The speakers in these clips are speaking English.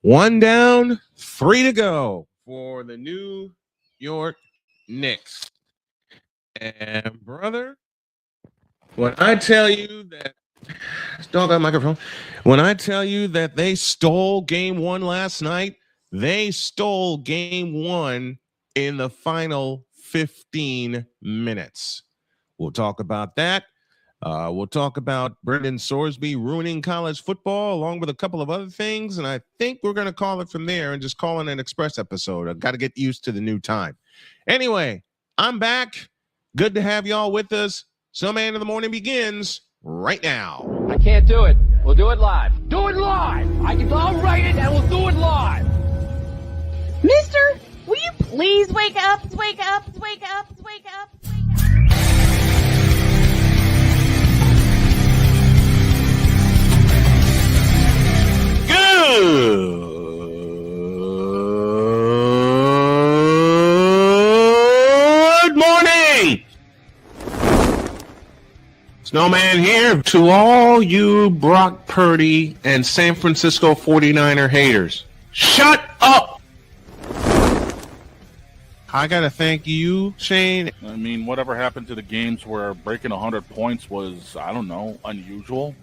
One down, 3 to go for the New York Knicks. And brother, when I tell you that doggone microphone, when I tell you that they stole game one last night, they stole game one in the final 15 minutes. We'll talk about that. We'll talk about Brendan Sorsby ruining college football, along with a couple of other things. And I think we're going to call it from there and just call it an express episode. I've got to get used to the new time. Anyway, I'm back. Good to have y'all with us. Snowman in the Morning begins right now. I can't do it. We'll do it live. Do it live. I'll write it and we'll do it live. Mister, will you please wake up, wake up, wake up, wake up, wake up? Good morning. Snowman here to all you Brock Purdy and San Francisco 49er haters. Shut up. I got to thank you, Shane. I mean, whatever happened to the games where breaking 100 points was, I don't know, unusual?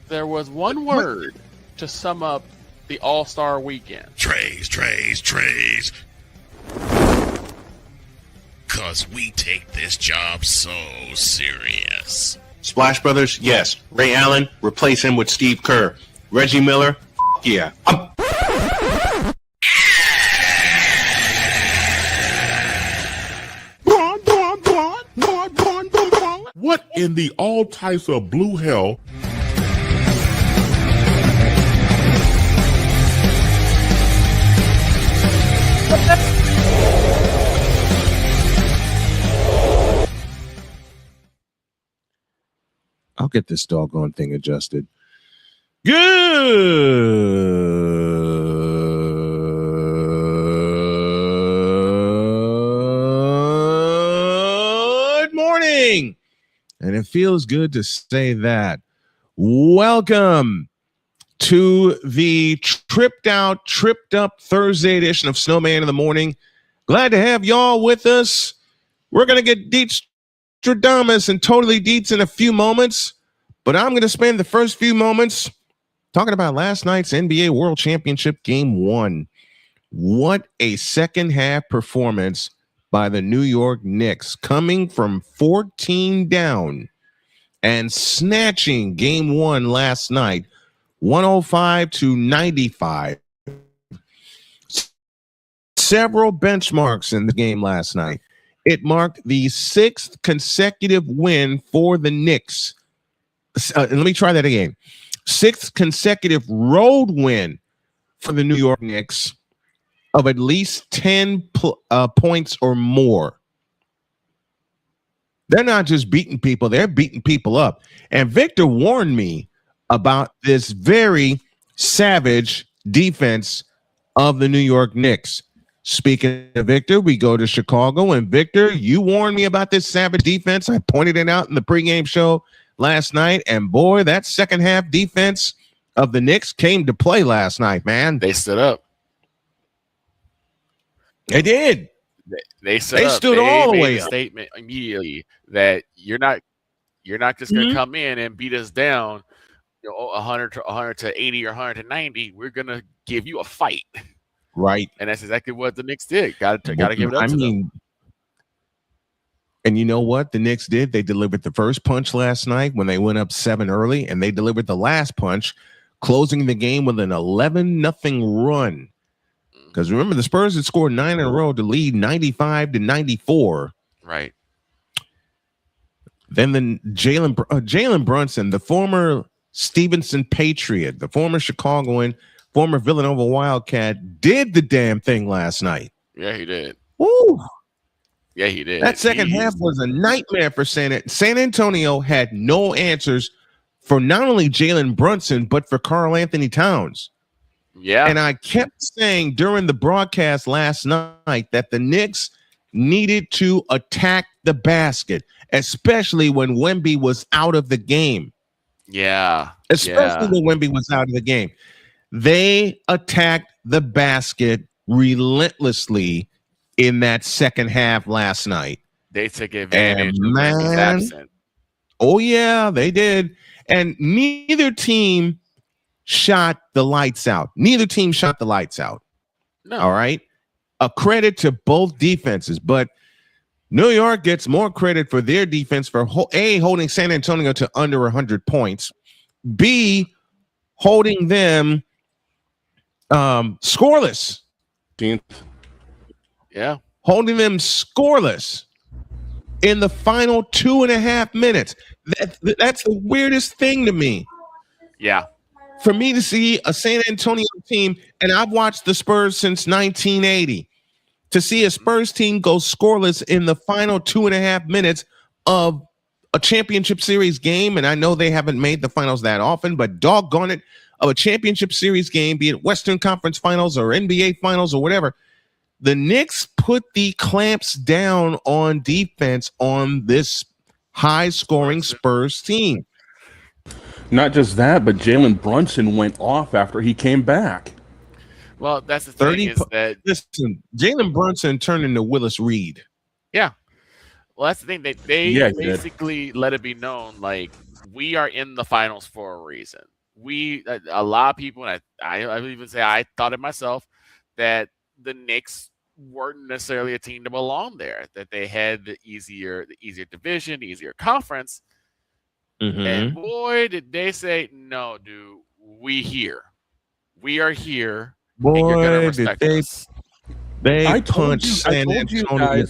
There was one word to sum up the All-Star weekend. Trays. Because we take this job so serious. Splash Brothers, yes. Ray Allen, replace him with Steve Kerr. Reggie Miller, yeah. What in the all types of blue hell? I'll get this doggone thing adjusted. Good morning. And it feels good to say that. Welcome to the tripped up Thursday edition of Snowman in the Morning. Glad to have y'all with us. We're going to get Deets and Totally Deets in a few moments, but I'm going to spend the first few moments talking about last night's NBA World Championship Game 1. What a second half performance by the New York Knicks, coming from 14 down and snatching Game 1 last night, 105-95. Several benchmarks in the game last night. It marked the sixth consecutive win for the Knicks. Let me try that again. Sixth consecutive road win for the New York Knicks of at least 10 points or more. They're not just beating people, they're beating people up. And Victor warned me about this very savage defense of the New York Knicks. Speaking of Victor, we go to Chicago. And Victor, you warned me about this savage defense. I pointed it out in the pregame show last night. And boy, that second half defense of the Knicks came to play last night, man. They stood up. They did. They stood all the way made a up. statement immediately that you're not just going to come in and beat us down, 100 to 80 or 100 to 90. We're going to give you a fight. Right. And that's exactly what the Knicks did. Got to give it up to them. And you know what the Knicks did? They delivered the first punch last night when they went up 7 early, and they delivered the last punch, closing the game with an 11-0 run. Because remember, the Spurs had scored 9 in a row to lead 95-94. Right. Then the Jalen Brunson, the former Stevenson Patriot, the former Chicagoan, former Villanova Wildcat, did the damn thing last night. Yeah, he did. Woo! Yeah, he did. That second half was a nightmare for San Antonio. Had no answers for not only Jalen Brunson, but for Karl-Anthony Towns. Yeah. And I kept saying during the broadcast last night that the Knicks needed to attack the basket, especially when Wemby was out of the game. Yeah. Especially when Wemby was out of the game. They attacked the basket relentlessly in that second half last night. They took advantage of man, Wemby's absence. Oh, yeah, they did. And neither team shot the lights out. Neither team shot the lights out. No. All right. A credit to both defenses, but New York gets more credit for their defense for holding San Antonio to under 100 points. B, holding them scoreless. Yeah. Holding them scoreless in the final 2.5 minutes. That's the weirdest thing to me. Yeah. For me to see a San Antonio team, and I've watched the Spurs since 1980, to see a Spurs team go scoreless in the final 2.5 minutes of a championship series game, and I know they haven't made the finals that often, but doggone it, of a championship series game, be it Western Conference Finals or NBA Finals or whatever, the Knicks put the clamps down on defense on this high-scoring Spurs team. Not just that, but Jalen Brunson went off after he came back. Well, that's the thing is that listen, Jalen Brunson turned into Willis Reed. Yeah. Well, that's the thing. They basically let it be known, like, we are in the finals for a reason. A lot of people, and I even say I thought it myself, that the Knicks weren't necessarily a team to belong there, that they had the easier division, easier conference. And boy, did they say, no, dude, we are here. Boy, and you're gonna respect us. They punched San Antonio.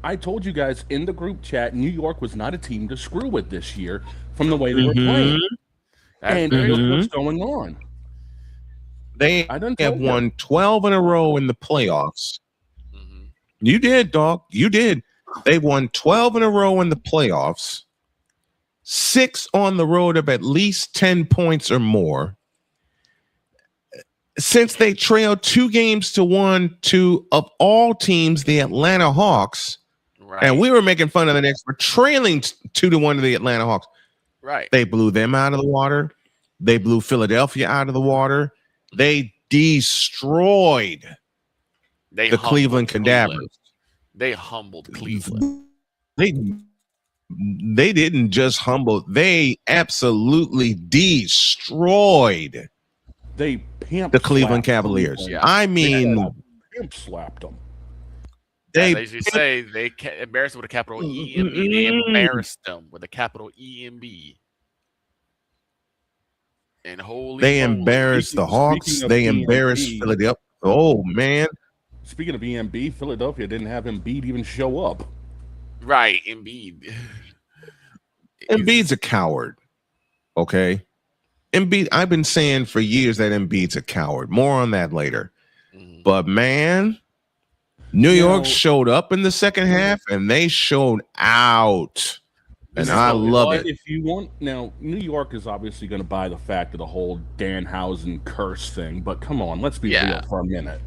I told you guys in the group chat, New York was not a team to screw with this year from the way they were playing. And look what's going on. They have won 12 in a row in the playoffs. You did, dog. You did. They won 12 in a row in the playoffs. 6 on the road of at least 10 points or more. Since they trailed 2-1 to, of all teams, the Atlanta Hawks. Right. And we were making fun of the Knicks for trailing 2-1 to the Atlanta Hawks. Right. They blew them out of the water. They blew Philadelphia out of the water. They destroyed the Cleveland Cadavers. They humbled Cleveland. They didn't just humble. They absolutely destroyed the Cleveland Cavaliers. Yeah. I mean, pimp slapped them. They say they embarrassed with a capital E-M-B. They embarrassed them with a capital E-M-B. And they embarrassed the Hawks. They embarrassed Philadelphia. Oh, man. Speaking of EMB, Philadelphia didn't have Embiid even show up. Right, Embiid. Embiid's a coward. Okay. Embiid, I've been saying for years that Embiid's a coward. More on that later. But, man, New York showed up in the second half, and they showed out. And I love it. If you want, now, New York is obviously going to buy the fact of the whole Danhausen curse thing, but come on, let's be real for a minute.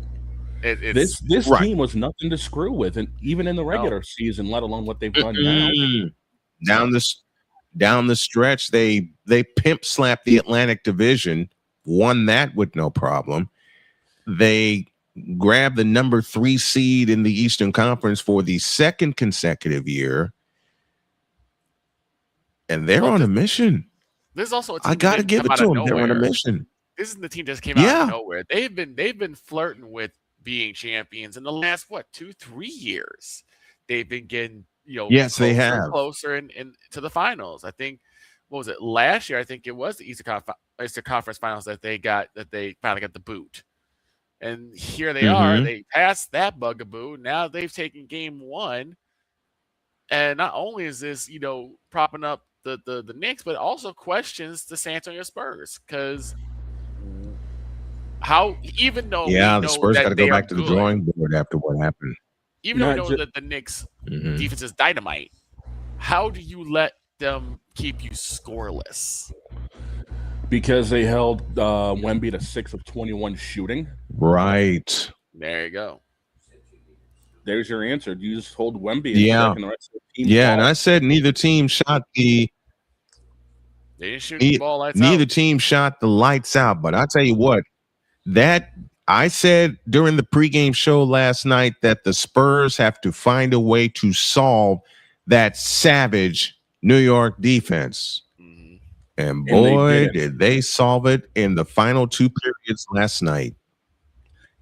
This team was nothing to screw with, and even in the regular season, let alone what they've done now. Down the stretch, they pimp slapped the Atlantic Division, won that with no problem. They grabbed the number 3 seed in the Eastern Conference for the second consecutive year. And they're on a mission. There's also a team I gotta give it to them. They're on a mission. This is the team that just came out of nowhere. They've been flirting with being champions in the last 2-3 years. They've been getting they have closer and to the finals. I think what was it last year? I think it was the Eastern Conference Finals that they finally got the boot. And here they are. They passed that bugaboo. Now they've taken game 1. And not only is this, propping up the Knicks, but also questions the San Antonio Spurs, because even though the Spurs got to go back to the drawing board after what happened. Even though we know that the Knicks defense is dynamite, how do you let them keep you scoreless? Because they held Wemby to 6 of 21 shooting. Right. There you go. There's your answer. You just told Wemby. Yeah. And the rest of the team and I said neither team shot the. They didn't shoot the ball lights neither out. team shot the lights out. But I tell you what, that I said during the pregame show last night that the Spurs have to find a way to solve that savage New York defense. Mm-hmm. And boy, did they solve it in the final 2 periods last night.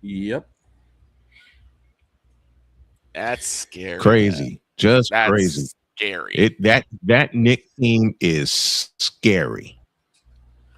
Yep. That's scary. Crazy. Man. Just That's crazy. Scary. That Knicks team is scary.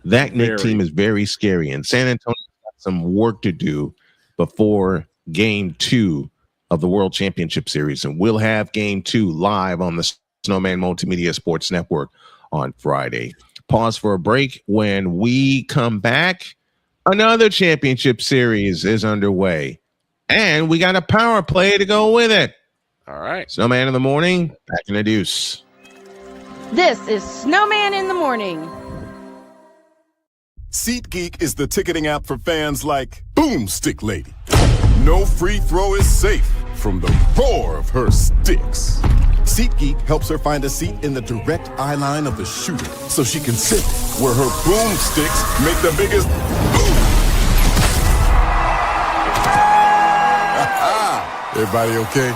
That Knicks team is very scary. And San Antonio got some work to do before game 2 of the World Championship Series. And we'll have game 2 live on the Snowman Multimedia Sports Network on Friday. Pause for a break. When we come back, another championship series is underway. And we got a power play to go with it. All right. Snowman in the morning, back in the deuce. This is Snowman in the morning. SeatGeek is the ticketing app for fans like Boomstick Lady. No free throw is safe from the roar of her sticks. SeatGeek helps her find a seat in the direct eye line of the shooter so she can sit where her boomsticks make the biggest boom. Everybody okay?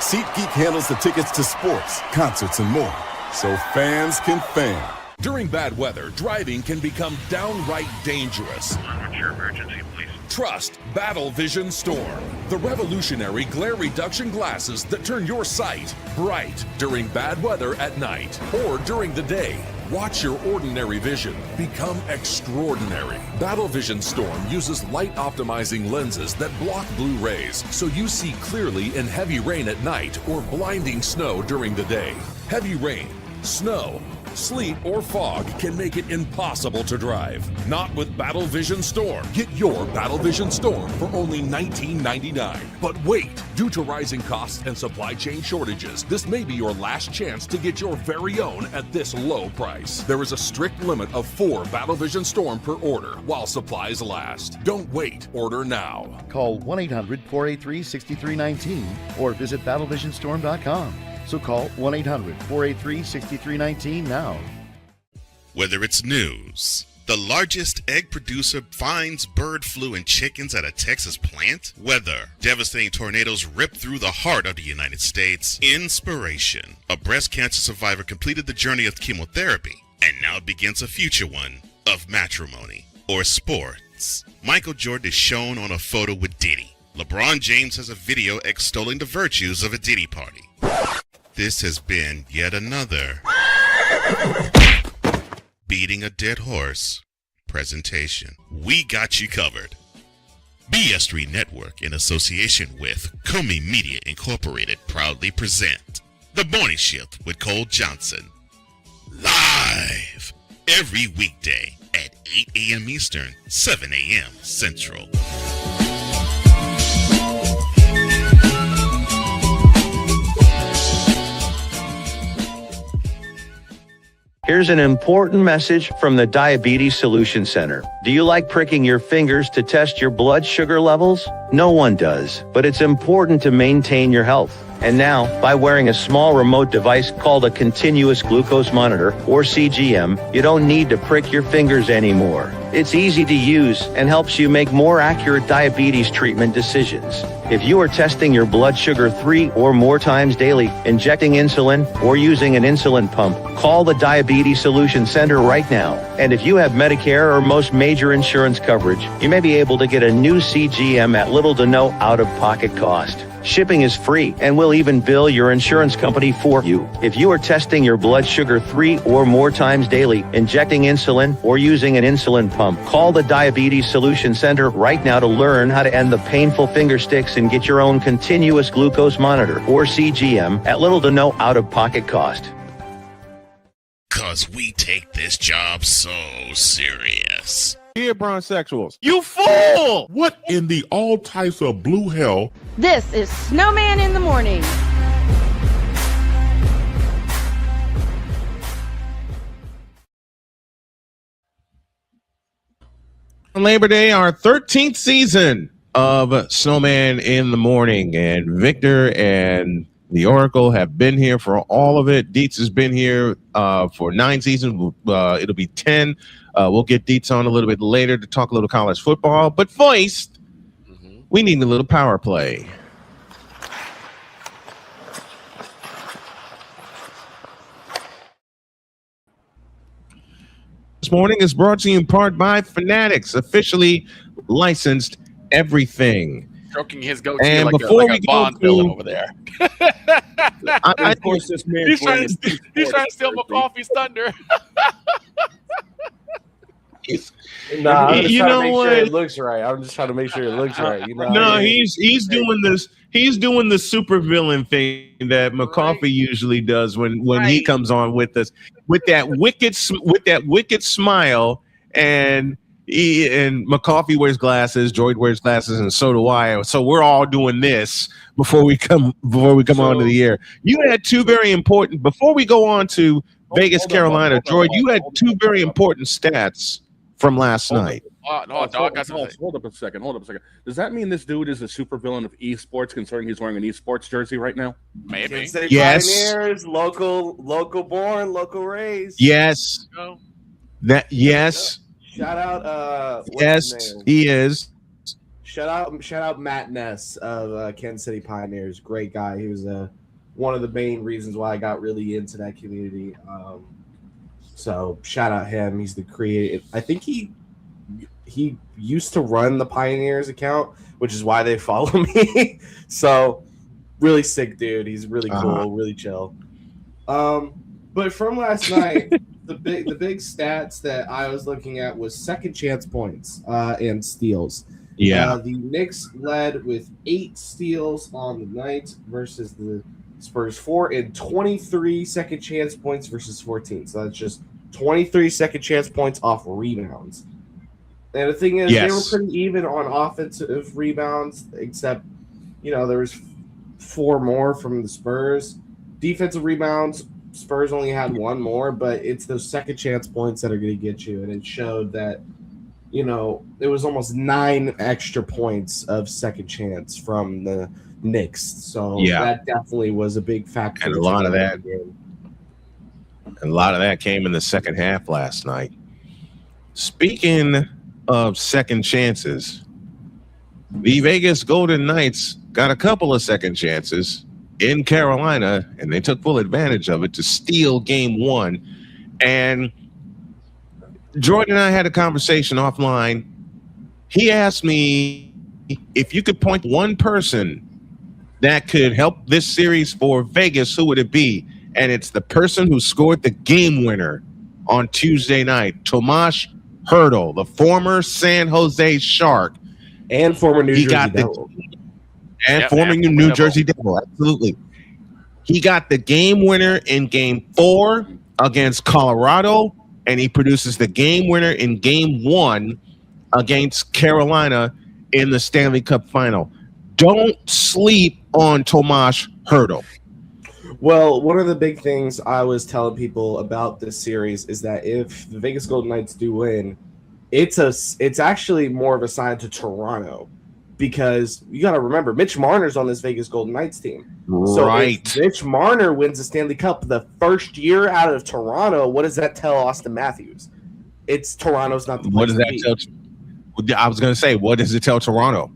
SeatGeek handles the tickets to sports, concerts, and more, so fans can fan. During bad weather, driving can become downright dangerous. What's your emergency, please? Trust Battle Vision Storm, the revolutionary glare reduction glasses that turn your sight bright during bad weather at night or during the day. Watch your ordinary vision become extraordinary. Battle Vision Storm uses light-optimizing lenses that block blue rays, so you see clearly in heavy rain at night or blinding snow during the day. Heavy rain, snow, sleet, or fog can make it impossible to drive. Not with Battle Vision Storm. Get your Battle Vision Storm for only $19.99. But wait, due to rising costs and supply chain shortages, this may be your last chance to get your very own at this low price. There is a strict limit of 4 Battle Vision Storm per order while supplies last. Don't wait, order now. Call 1-800-483-6319 or visit battlevisionstorm.com. So call 1-800-483-6319 now. Whether it's news, the largest egg producer finds bird flu in chickens at a Texas plant, weather, devastating tornadoes rip through the heart of the United States, inspiration, a breast cancer survivor completed the journey of chemotherapy, and now begins a future one of matrimony or sports. Michael Jordan is shown on a photo with Diddy. LeBron James has a video extolling the virtues of a Diddy party. This has been yet another beating a dead horse presentation. We got you covered. BS3 Network, in association with Comey Media Incorporated, proudly present The Morning Shift with Cole Johnson. Live every weekday at 8 a.m. Eastern, 7 a.m. Central. Here's an important message from the Diabetes Solution Center. Do you like pricking your fingers to test your blood sugar levels? No one does, but it's important to maintain your health. And now, by wearing a small remote device called a continuous glucose monitor, or CGM, you don't need to prick your fingers anymore. It's easy to use and helps you make more accurate diabetes treatment decisions. If you are testing your blood sugar 3 or more times daily, injecting insulin, or using an insulin pump, call the Diabetes Solution Center right now. And if you have Medicare or most major insurance coverage, you may be able to get a new CGM at little to no out-of-pocket cost. Shipping is free, and we'll even bill your insurance company for you. If you are testing your blood sugar 3 or more times daily, injecting insulin, or using an insulin pump, call the Diabetes Solution Center right now to learn how to end the painful finger sticks and get your own continuous glucose monitor, or CGM, at little to no out-of-pocket cost. 'Cause we take this job so serious. Here, bronsexuals. You fool! What in the all types of blue hell? This is Snowman in the morning. On Labor Day, our 13th season of Snowman in the Morning, and Victor and the Oracle have been here for all of it. Dietz has been here for 9 seasons. It'll be 10. We'll get Dietz on a little bit later to talk a little college football. But first, we need a little power play. This morning is brought to you in part by Fanatics, officially licensed everything. Stroking his goatee and like before a Bond villain over there. Of course, this man he's trying to steal McCoffey's thunder. Nah, I'm just you trying know to make what? sure it looks right. I'm just trying to make sure it looks right. You know? No, he's doing this. He's doing the super villain thing that McCoffey usually does when he comes on with us, with that wicked smile, and McCoffey wears glasses, Jordan wears glasses, and so do I. So we're all doing this before we come onto the air. You had two very important before we go on to Vegas, Carolina, Jordan. You had two very important stats from last night. Hold up a second. Does that mean this dude is a supervillain of esports, considering he's wearing an esports jersey right now? Maybe. Yes. Pioneers, local born, local raised. Yes. Yes. Shout out. Yes, he is. Shout out Matt Ness of Kansas City Pioneers. Great guy. He was one of the main reasons why I got really into that community. So shout out him. He's the creative. I think he used to run the Pioneers account, which is why they follow me. So really sick dude. He's really cool, really chill. But from last night, the big stats that I was looking at was second chance points and steals. Yeah. The Knicks led with 8 steals on the night versus the Spurs 4, and 23 second chance points versus 14. So that's just 23 second chance points off rebounds. And the thing is, they were pretty even on offensive rebounds, except, there was 4 more from the Spurs. Defensive rebounds, Spurs only had 1 more, but it's those second chance points that are going to get you. And it showed that, it was almost 9 extra points of second chance from the Knicks. So that definitely was a big factor. And a lot of that came in the second half last night. Speaking of second chances, the Vegas Golden Knights got a couple of second chances in Carolina, and they took full advantage of it to steal game 1. And Jordan and I had a conversation offline. He asked me if you could point one person that could help this series for Vegas, who would it be? And it's the person who scored the game winner on Tuesday night, Tomas Hertl, the former San Jose Shark. And former New Jersey Devil. Former New Jersey Devil, absolutely. He got the game winner in game 4 against Colorado, and he produces the game winner in game 1 against Carolina in the Stanley Cup Final. Don't sleep on Tomas Hertl. Well, one of the big things I was telling people about this series is that if the Vegas Golden Knights do win, it's actually more of a sign to Toronto, because you got to remember Mitch Marner's on this Vegas Golden Knights team. So if Mitch Marner wins the Stanley Cup the first year out of Toronto, what does that tell Austin Matthews? It's Toronto's not the place. What does that tell? I was going to say, what does it tell Toronto?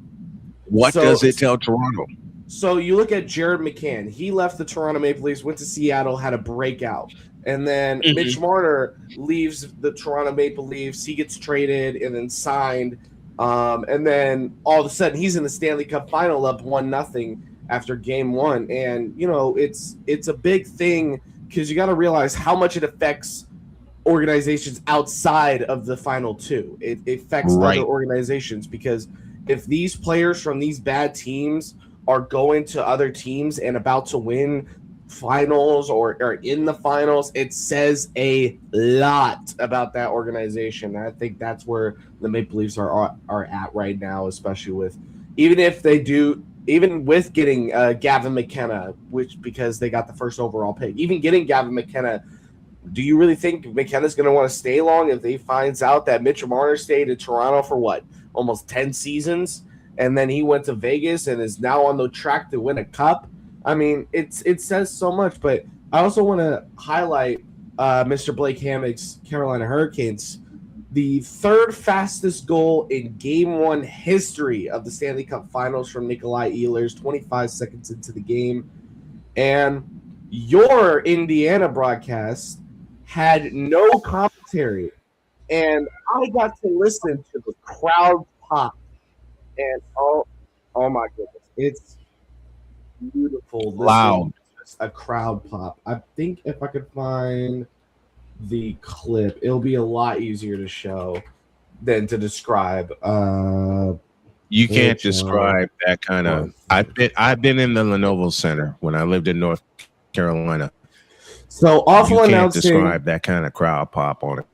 What does it tell Toronto? So you look at Jared McCann. He left the Toronto Maple Leafs, went to Seattle, had a breakout. And then Mitch Marner leaves the Toronto Maple Leafs. He gets traded and then signed. And then all of a sudden he's in the Stanley Cup Final up 1-0 after game 1. And, it's a big thing, because you got to realize how much it affects organizations outside of the Final 2. It affects other organizations, because if these players from these bad teams are going to other teams and about to win finals or in the finals, it says a lot about that organization. And I think that's where the Maple Leafs are at right now, especially with even with getting Gavin McKenna, because they got the first overall pick. Even getting Gavin McKenna, do you really think McKenna's going to want to stay long if they finds out that Mitch Marner stayed in Toronto for almost 10 seasons? and then he went to Vegas and is now on the track to win a cup. I mean, it says so much. But I also want to highlight Mr. Blake Hammock's Carolina Hurricanes. The third fastest goal in Game 1 history of the Stanley Cup Finals from Nikolai Ehlers, 25 seconds into the game. And your Indiana broadcast had no commentary. And I got to listen to the crowd pop. And oh my goodness. It's beautiful. Wow. A crowd pop. I think if I could find the clip, it'll be a lot easier to show than to describe. You can't describe that kind of. I've been in the Lenovo Center when I lived in North Carolina. So awful you announcing. Can't describe that kind of crowd pop on a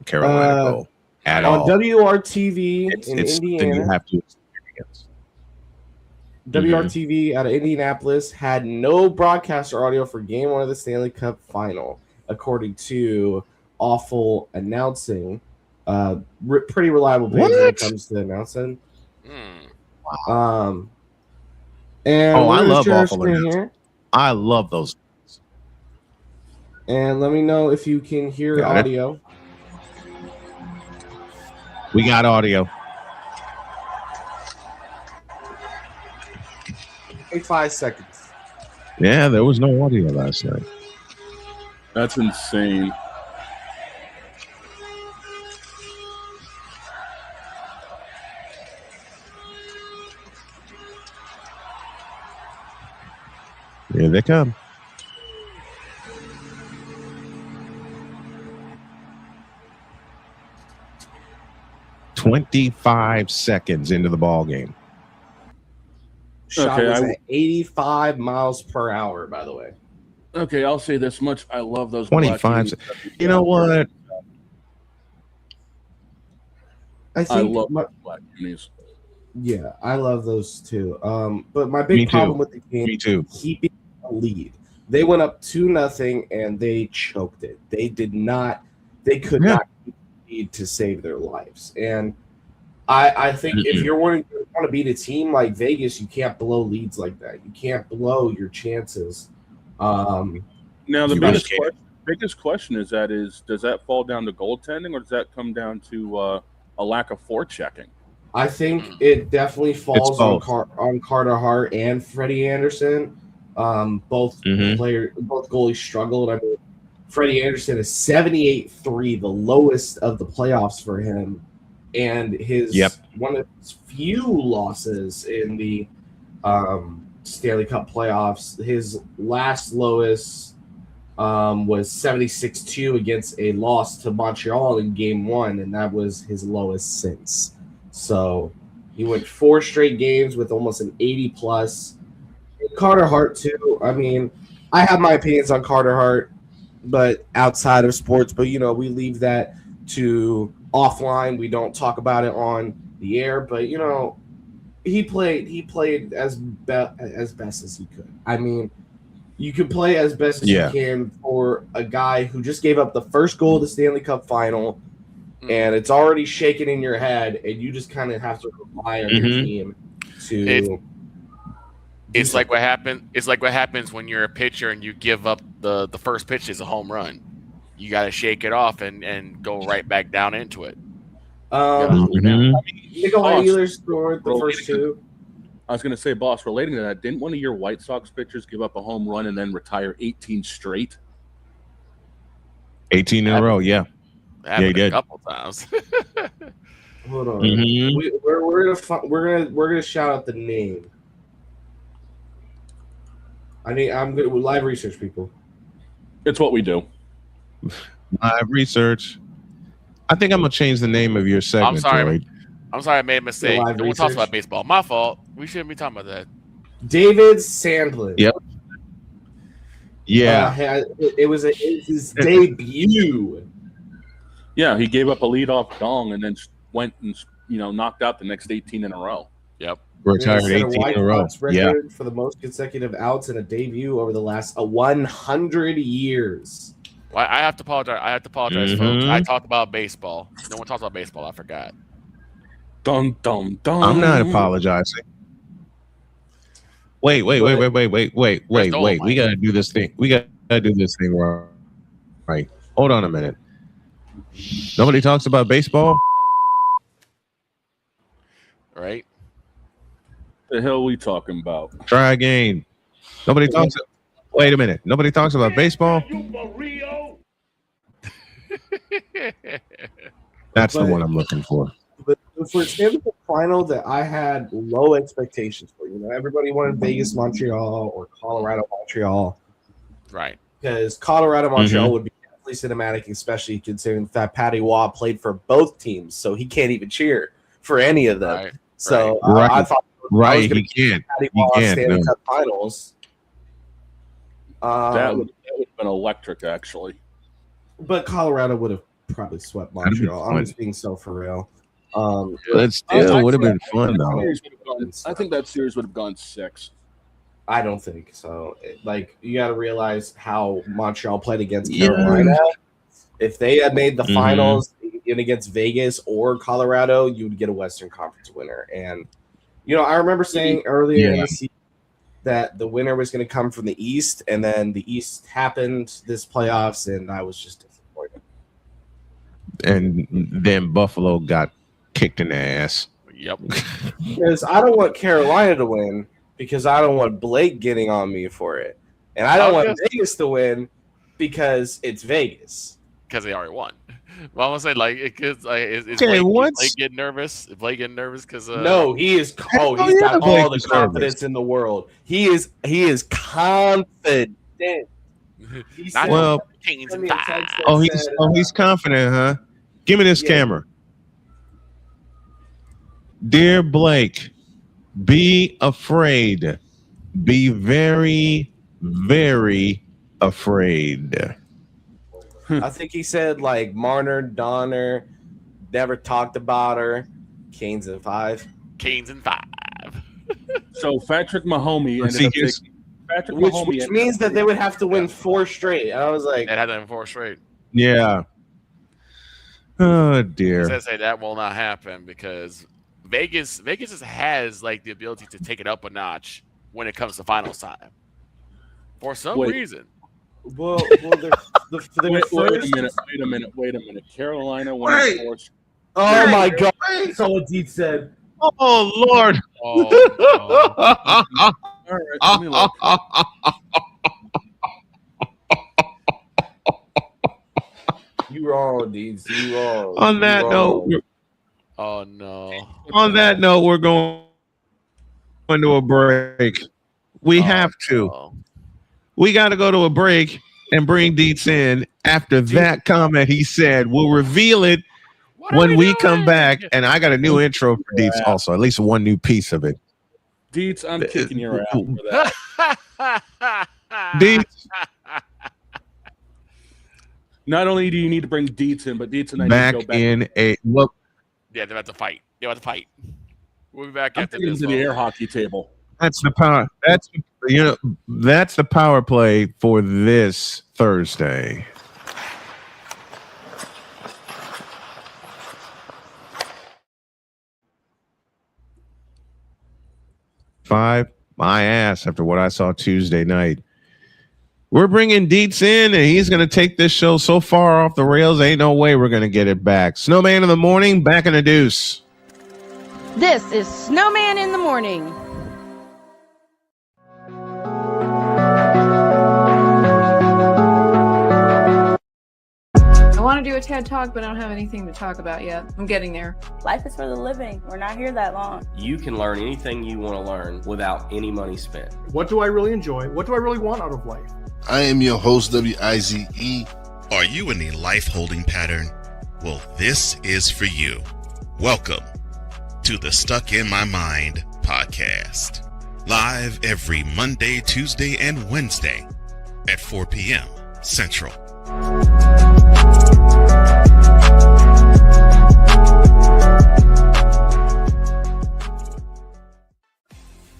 Carolina goal at on all. WRTV it's Indiana. something you have to experience. WRTV out of Indianapolis had no broadcast or audio for Game 1 of the Stanley Cup Final, according to awful announcing. Pretty reliable page when it comes to announcing. And I love awful announcing announcing. I love those. And let me know if you can hear audio. We got audio. 5 seconds. Yeah, there was no audio last night. That's insane. Here they come. "25 seconds into the ball game." Shot was at 85 miles per hour, by the way. Okay, I'll say this much. I love those 25. You know what? I love black unis. Yeah, I love those too. But my big problem with the game is keeping a lead. They went up 2-0 and they choked it. They could not keep the lead to save their lives. And I think if you're want to beat a team like Vegas, you can't blow leads like that. You can't blow your chances. Now the biggest question is does that fall down to goaltending or does that come down to a lack of forechecking? I think it definitely falls on Carter Hart and Freddie Anderson. Both goalies struggled. I mean, Freddie Anderson is 78-3, the lowest of the playoffs for him, and his one of his few losses in the Stanley Cup playoffs. His last lowest was 76-2 against a loss to Montreal in Game 1, and that was his lowest since. So he went 4 straight games with almost an 80+. Carter Hart too. I mean, I have my opinions on Carter Hart, but outside of sports. But we leave that to offline. We don't talk about it on the air. But he played as best as he could. I mean, you can play as best as you can for a guy who just gave up the first goal of the Stanley Cup Final, and it's already shaking in your head, and you just kind of have to rely on your team to. It's like what happened. It's like what happens when you're a pitcher and you give up the first pitch is a home run. You got to shake it off and go right back down into it. Nikolai Ehlers scored the first 2. I was going to say, boss, relating to that, didn't one of your White Sox pitchers give up a home run and then retire 18 straight? 18 in a row, yeah. He did a couple times. Hold on, we're gonna shout out the name. I'm good with live research, people. It's what we do. Live research. I think I'm gonna change the name of your segment. I'm sorry. Lloyd. I'm sorry, I made a mistake. No one talks about baseball. My fault. We shouldn't be talking about that. David Sandlin. Yep. Yeah. It was his debut. Yeah, he gave up a leadoff dong and then went and knocked out the next 18 in a row. Yep. Retired 18 in a row. Record for the most consecutive outs in a debut over the last 100 years. Well, I have to apologize. Folks. I talked about baseball. No one talks about baseball. I forgot. Dum dum dum. I'm not apologizing. Wait. We gotta do this thing. We gotta do this thing right. Hold on a minute. Nobody talks about baseball. Right. The hell are we talking about? Try again. Nobody talks. Wait a minute. Nobody talks about baseball. That's the one I'm looking for. But for Stanley Cup Final, that I had low expectations for. You know, everybody wanted Vegas, Montreal, or Colorado, Montreal. Right. Because Colorado, Montreal would be definitely cinematic, especially considering that Patty Waugh played for both teams, so he can't even cheer for any of them. Right. So I thought he can't. Patty Waugh Stanley Cup Finals. That would have been electric, actually. But Colorado would have probably swept Montreal. I'm just being so for real. It still would have been fun, though. I think that series would have gone 6. I don't think so. You got to realize how Montreal played against Carolina. If they had made the finals against Vegas or Colorado, you would get a Western Conference winner. And, I remember saying earlier in the season that the winner was going to come from the East, and then the East happened this playoffs, and I was just disappointed. And then Buffalo got kicked in the ass. Yep. Because I don't want Carolina to win, because I don't want Blake getting on me for it. And I don't want Vegas to win because it's Vegas. Because they already won. Well, I'm gonna say is Blake getting nervous? Is Blake getting nervous? Because no, he is. He's got all the confidence in the world. He is confident. He's confident, huh? Give me this camera. Dear Blake, be afraid. Be very, very afraid. I think he said Marner, Donner, never talked about her. Canes in 5. So Patrick Mahomey which means that they would have to win 4 straight. And I was like, they had to win 4 straight. Yeah. Oh dear. I say that will not happen because Vegas just has the ability to take it up a notch when it comes to finals time. For some reason. Well, wait a minute. Carolina won 4. Oh my God! That's all Deep said. Oh Lord! All right, let me look. You wrong, Deeds. You wrong. On that note, oh no. On that note, we're going to a break. We have to. No. We got to go to a break and bring Deets in. After that comment he said, we'll reveal it when we come back. And I got a new intro for Deets also, at least one new piece of it. Deets, I'm kicking your ass for that. Deets. Not only do you need to bring Deets in, but Deets and I back need to go back in a look. Yeah, they're about to fight. We'll be back I'm after this. to the air hockey table. That's the power. That's the power play for this Thursday. My ass after what I saw Tuesday night. We're bringing Deets in, and he's going to take this show so far off the rails, ain't no way we're going to get it back. Snowman in the morning, back in the deuce. This is Snowman in the Morning. I want to do a TED Talk, but I don't have anything to talk about yet. I'm getting there. Life is for the living. We're not here that long. You can learn anything you want to learn without any money spent. What do I really enjoy? What do I really want out of life? I am your host, WIZE. Are you in a life-holding pattern? Well, this is for you. Welcome to the Stuck in My Mind podcast. Live every Monday, Tuesday, and Wednesday at 4 p.m. Central.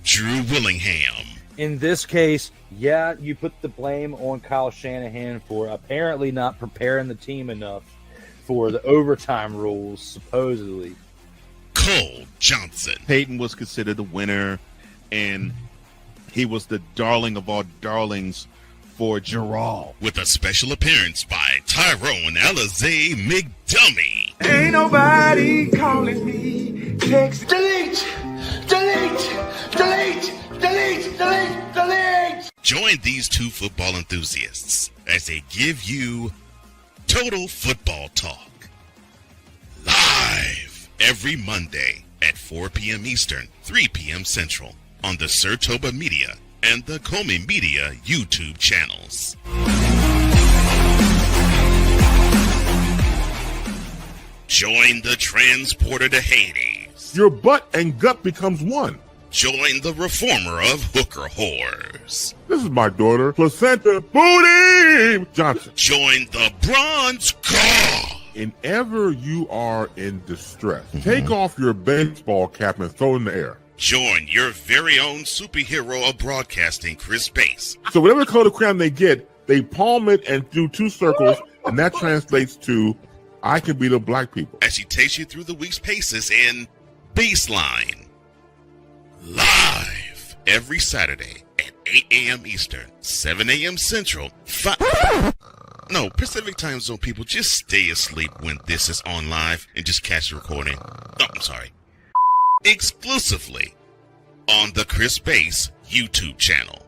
Drew Willingham. In this case, yeah, you put the blame on Kyle Shanahan for apparently not preparing the team enough for the overtime rules, supposedly. Cole Johnson. Peyton was considered the winner, and he was the darling of all darlings for Gerald. With a special appearance by Tyrone Alizé McDummy. Ain't nobody calling me. Text. Delete! Join these two football enthusiasts as they give you Total Football Talk. Live every Monday at 4 p.m. Eastern, 3 p.m. Central on the Sertoba Media and the Comey Media YouTube channels. Join the transporter to Hades. Your butt and gut becomes one. Join the reformer of hooker whores. This is my daughter, Placenta Booty Johnson. Join the bronze car. Whenever you are in distress, take off your baseball cap and throw it in the air. Join your very own superhero of broadcasting, Chris Bass. So whatever color crayon they get, they palm it and do 2 circles, and that translates to, I can be the black people. As she takes you through the week's paces in Baseline. Live every Saturday at 8 a.m. Eastern, 7 a.m. Central, Pacific Time Zone people, just stay asleep when this is on live and just catch the recording. Oh, I'm sorry. Exclusively on the Chris Bass YouTube channel.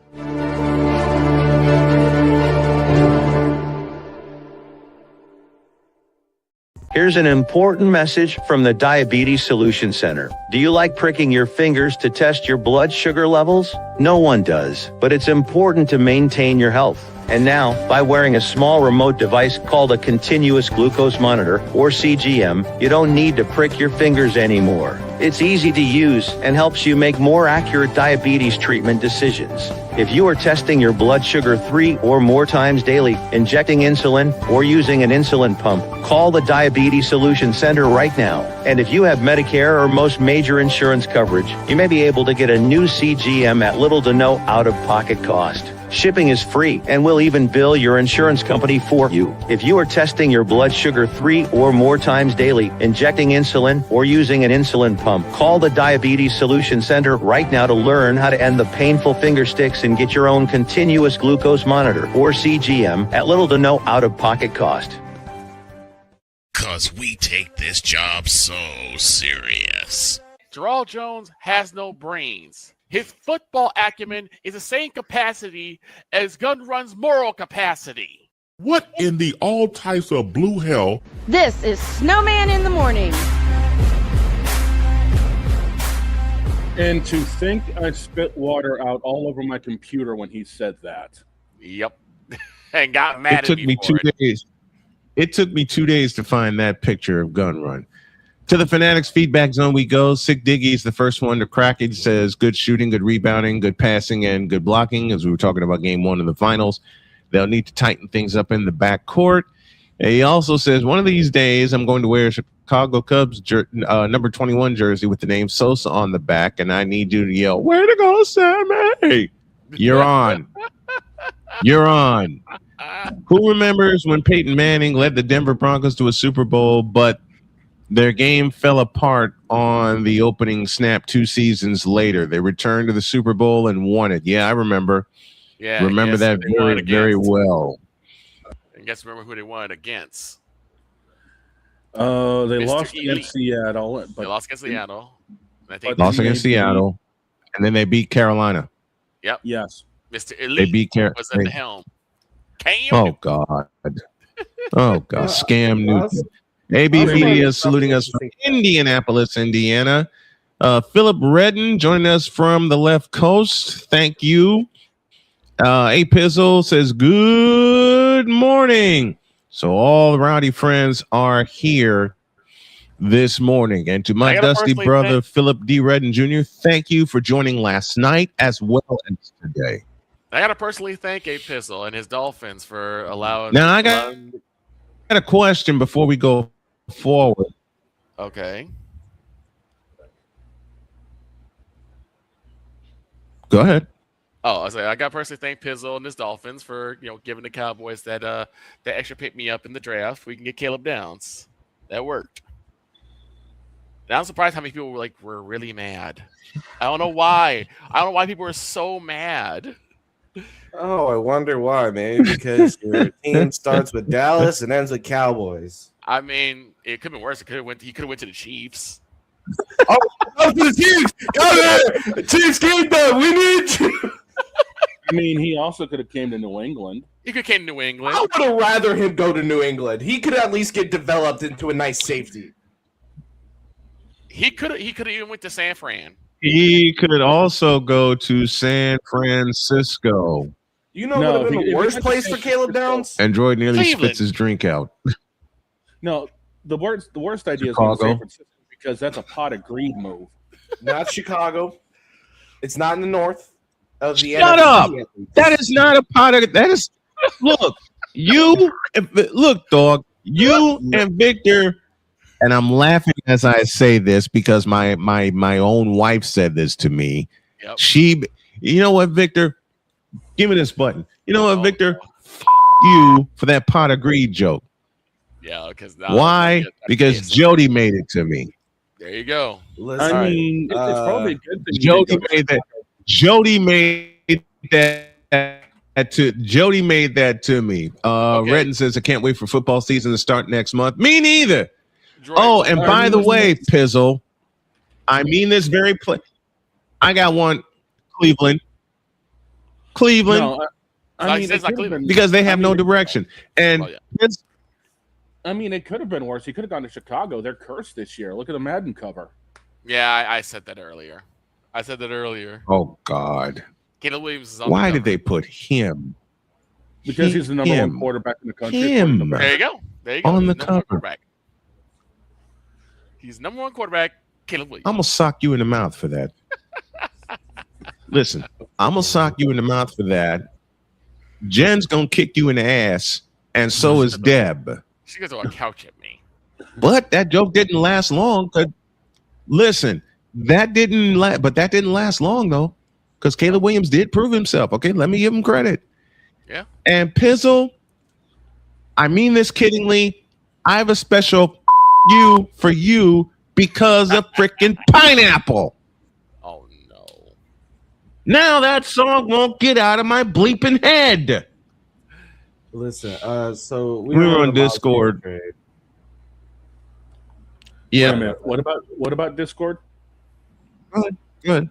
Here's an important message from the Diabetes Solution Center. Do you like pricking your fingers to test your blood sugar levels? No one does, but it's important to maintain your health. And now, by wearing a small remote device called a continuous glucose monitor, or CGM, you don't need to prick your fingers anymore. It's easy to use and helps you make more accurate diabetes treatment decisions. If you are testing your blood sugar 3 or more times daily, injecting insulin, or using an insulin pump, call the Diabetes Solution Center right now. And if you have Medicare or most major insurance coverage, you may be able to get a new CGM at little to no out-of-pocket cost. Shipping is free, and we'll even bill your insurance company for you. If you are testing your blood sugar 3 or more times daily, injecting insulin, or using an insulin pump, call the Diabetes Solution Center right now to learn how to end the painful finger sticks and get your own continuous glucose monitor, or CGM, at little to no out-of-pocket cost. 'Cause we take this job so serious. Gerald Jones has no brains. His football acumen is the same capacity as Gun Run's moral capacity. What in the all types of blue hell? This is Snowman in the Morning. And to think I spit water out all over my computer when he said that. Yep. And got mad at me. It took me 2 days. It took me 2 days to find that picture of Gun Run. To the Fanatics feedback zone we go. Sick Diggy is the first one to crack it. He says good shooting, good rebounding, good passing, and good blocking. As we were talking about game 1 of the finals, they'll need to tighten things up in the backcourt. He also says one of these days I'm going to wear a Chicago Cubs number 21 jersey with the name Sosa on the back, and I need you to yell, "Way to go, Sammy!" You're on. You're on. Who remembers when Peyton Manning led the Denver Broncos to a Super Bowl, but their game fell apart on the opening snap 2 seasons later? They returned to the Super Bowl and won it. Yeah, I remember. Yeah, remember that very, very well. And guess remember who they won against? They Mr. lost Elite. against Seattle. But They lost against Seattle. I think Lost against Seattle, and then they beat Carolina. Yep. Yes. Mr. Elite beat was at the helm. Oh God. Oh God. Scam Newton. AB Media saluting us from Indianapolis, Indiana. Philip Redden joining us from the left coast. Thank you. A Pizzle says good morning. So all the rowdy friends are here this morning. And to my dusty brother, Philip D. Redden Jr., thank you for joining last night as well as today. I got to personally thank A Pizzle and his Dolphins for allowing. Now, I got a question before we go forward. Okay. Go ahead. Oh, I got to personally thank Pizzle and his Dolphins for giving the Cowboys that extra pick me up in the draft. We can get Caleb Downs. That worked. And I'm surprised how many people were really mad. I don't know why. I don't know why people were so mad. Oh, I wonder why, man. Because your team starts with Dallas and ends with Cowboys. I mean, it could have been worse. He could have went to the Chiefs. Oh, to the Chiefs! Come here! Chiefs game done. We need you. I mean, he also could have came to New England. He could have came to New England. I would have rather him go to New England. He could at least get developed into a nice safety. He could have even went to San Fran. He could also go to San Francisco. You know what would have been the worst place for Caleb Downs? And Droid nearly Cleveland. spits his drink out. No, the worst idea Chicago. is going to San Francisco because that's a pot of greed move. Not Chicago. It's not in the north of the Shut NFC. up! That is not a pot of. That is. Look, dog. You and Victor. And I'm laughing as I say this because my own wife said this to me. Yep. You know what, Victor? Give me this button. You know what, Victor? F you for that pot of greed joke. Yeah, because why? Because Jody made it to me. There you go. Listen, I mean, it's probably a good thing. Jody made that. Jody made that to me. Redden says, I can't wait for football season to start next month. Me neither. Oh, and by the way, Pizzle, I mean this very I got one. Cleveland. No, I mean, it's not Cleveland. Because they have no direction. And I mean, it could have been worse. He could have gone to Chicago. They're cursed this year. Look at the Madden cover. Yeah, I said that earlier. Oh, God. Caleb Williams is on Why the did they put him? Because he's the number one quarterback in the country. Him. There you go. On the cover. He's number one quarterback, Caleb Williams. I'm going to sock you in the mouth for that. Listen, I'm going to sock you in the mouth for that. Jen's going to kick you in the ass, and so is Deb. She goes on a couch at me. But that joke didn't last long. Listen, that didn't last long, though, because Caleb Williams did prove himself. Okay, let me give him credit. Yeah. And Pizzle, I mean this kiddingly, I have a special you for you because of freaking pineapple. Oh no. Now that song won't get out of my bleeping head. Listen, so we were on Discord. Yeah. Wait a minute. What about Discord? Good.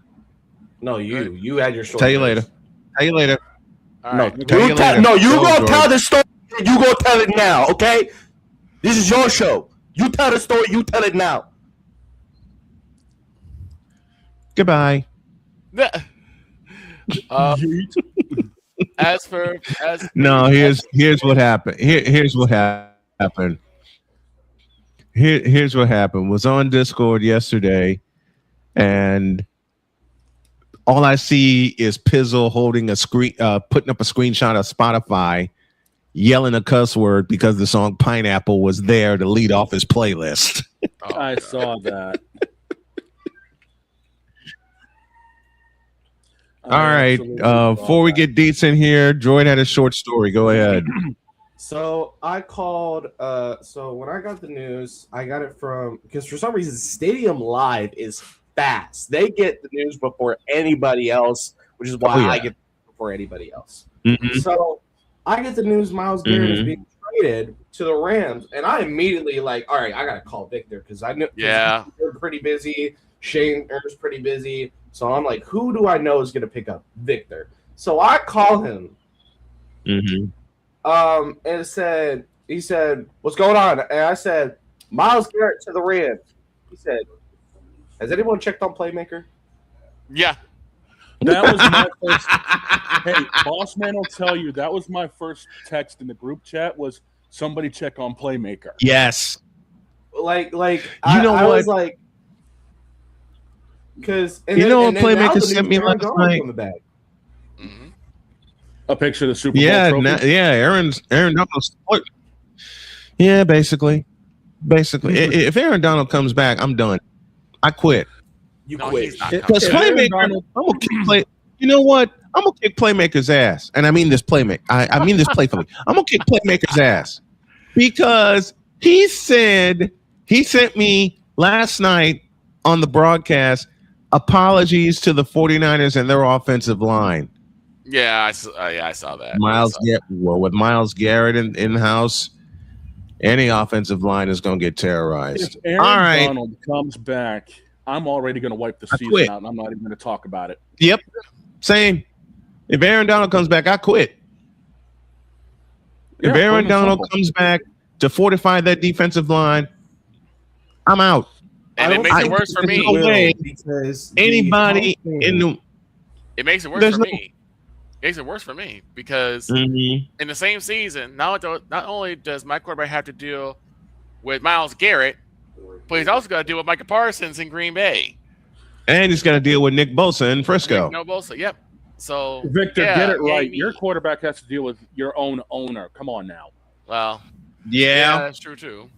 No, you had your story. Tell you later. All right. You gonna tell the story. You gonna tell it now, okay? This is your show. You tell the story. You tell it now. Goodbye. Here's what happened. Here's what happened. Here's what happened. Was on Discord yesterday, and all I see is Pizzle holding a screen, putting up a screenshot of Spotify, yelling a cuss word because the song "Pineapple" was there to lead off his playlist. I saw that. All right. Before we get deets in here, Droid had a short story. Go ahead. So I called. So when I got the news, I got it because for some reason Stadium Live is fast. They get the news before anybody else, which is why I get before anybody else. Mm-hmm. So I get the news Myles Garrett is being traded to the Rams, and I immediately all right, I gotta call Victor because I know they're pretty busy. Shane is pretty busy. So I'm like, who do I know is going to pick up Victor? So I call him. Mm-hmm. And he said, what's going on? And I said, Myles Garrett to the Rams. He said, has anyone checked on Playmaker? Yeah. That was my first. Hey, Boss Man will tell you that was my first text in the group chat was somebody check on Playmaker. Yes. I what? was like, because what Playmaker sent me last night? A picture of the Super Bowl trophy? Aaron Donald's. Yeah, basically. If Aaron Donald comes back, I'm done. I quit. You quit. Because Playmaker, I'm gonna kick play. You know what? I'm gonna kick Playmaker's ass, and I mean this Playmaker. I mean this playfully. I'm gonna kick Playmaker's ass because he said he sent me last night on the broadcast, apologies to the 49ers and their offensive line. Yeah, I saw that. With Myles Garrett in the house, any offensive line is going to get terrorized. If Aaron Donald comes back, I'm already going to wipe the season out, and I'm not even going to talk about it. Yep, same. If Aaron Donald comes back, I quit. If Aaron Donald comes back to fortify that defensive line, I'm out. And it makes it worse for me. No way anybody in the it makes it worse for me. It makes it worse for me because in the same season, not only does my quarterback have to deal with Myles Garrett, but he's also got to deal with Micah Parsons in Green Bay. And he's got to deal with Nick Bosa in Frisco. Nick Bosa, yep. So Victor, get it right. Your quarterback has to deal with your own owner. Come on now. Well, yeah, that's true too.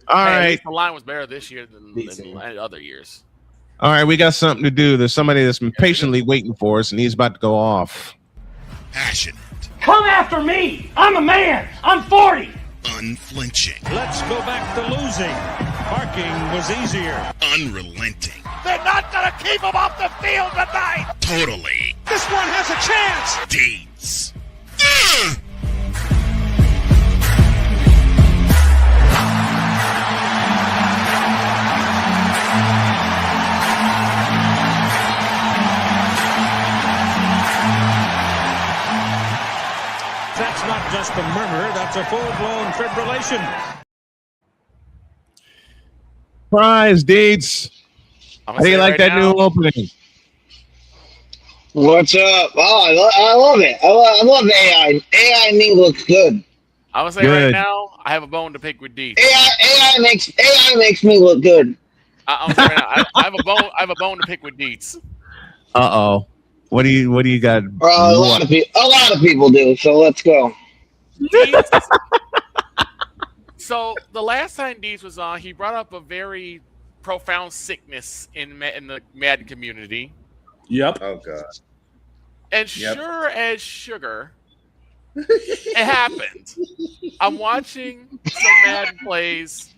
All right. At least the line was better this year than other years. All right, we got something to do. There's somebody that's been patiently waiting for us, and he's about to go off. Passionate. Come after me. I'm a man. I'm 40. Unflinching. Let's go back to losing. Parking was easier. Unrelenting. They're not going to keep him off the field tonight. Totally. This one has a chance. Deeds. That's not just a murmur, that's a full-blown fibrillation. Surprise, Deeds. How do you like that new opening? What's up? Oh, I love it. I love AI. AI me looks good. I would say right now, I have a bone to pick with Deeds. AI makes me look good. I'm sorry right now. I have a bone to pick with Deeds. Uh-oh. What do you got? A lot of people do. So let's go. So the last time Deeds was on, he brought up a very profound sickness in the Madden community. Yep. Oh god. And sure as sugar, it happened. I'm watching some Madden plays.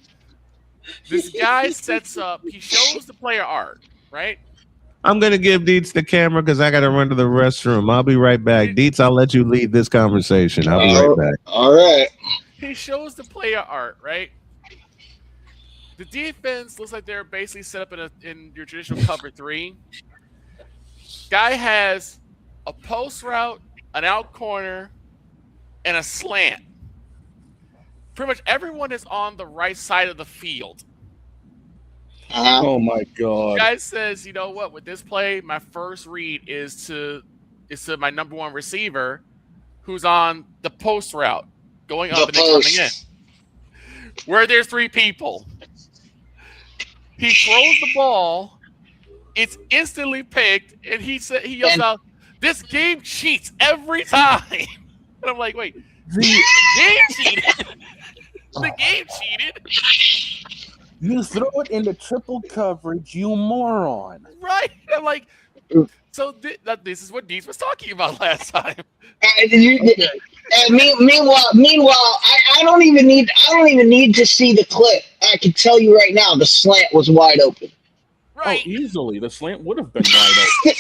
This guy sets up. He shows the player art, right? I'm going to give Deets the camera because I got to run to the restroom. I'll be right back. Deets, I'll let you lead this conversation. I'll be right back. All right. He shows the player art, right? The defense looks like they're basically set up in your traditional cover 3. Guy has a post route, an out corner, and a slant. Pretty much everyone is on the right side of the field. Oh my god! The guy says, "You know what? With this play, my first read is to my number one receiver, who's on the post route, going up and then coming in, where there's 3 people." He throws the ball, it's instantly picked, and he yells out, "This game cheats every time!" And I'm like, "Wait, the game cheated? The game cheated?" You throw it into triple coverage, you moron. Right. I'm like, so this is what Deeds was talking about last time. Meanwhile, I don't even need to see the clip. I can tell you right now, the slant was wide open. Right. Oh, easily. The slant would have been wide open.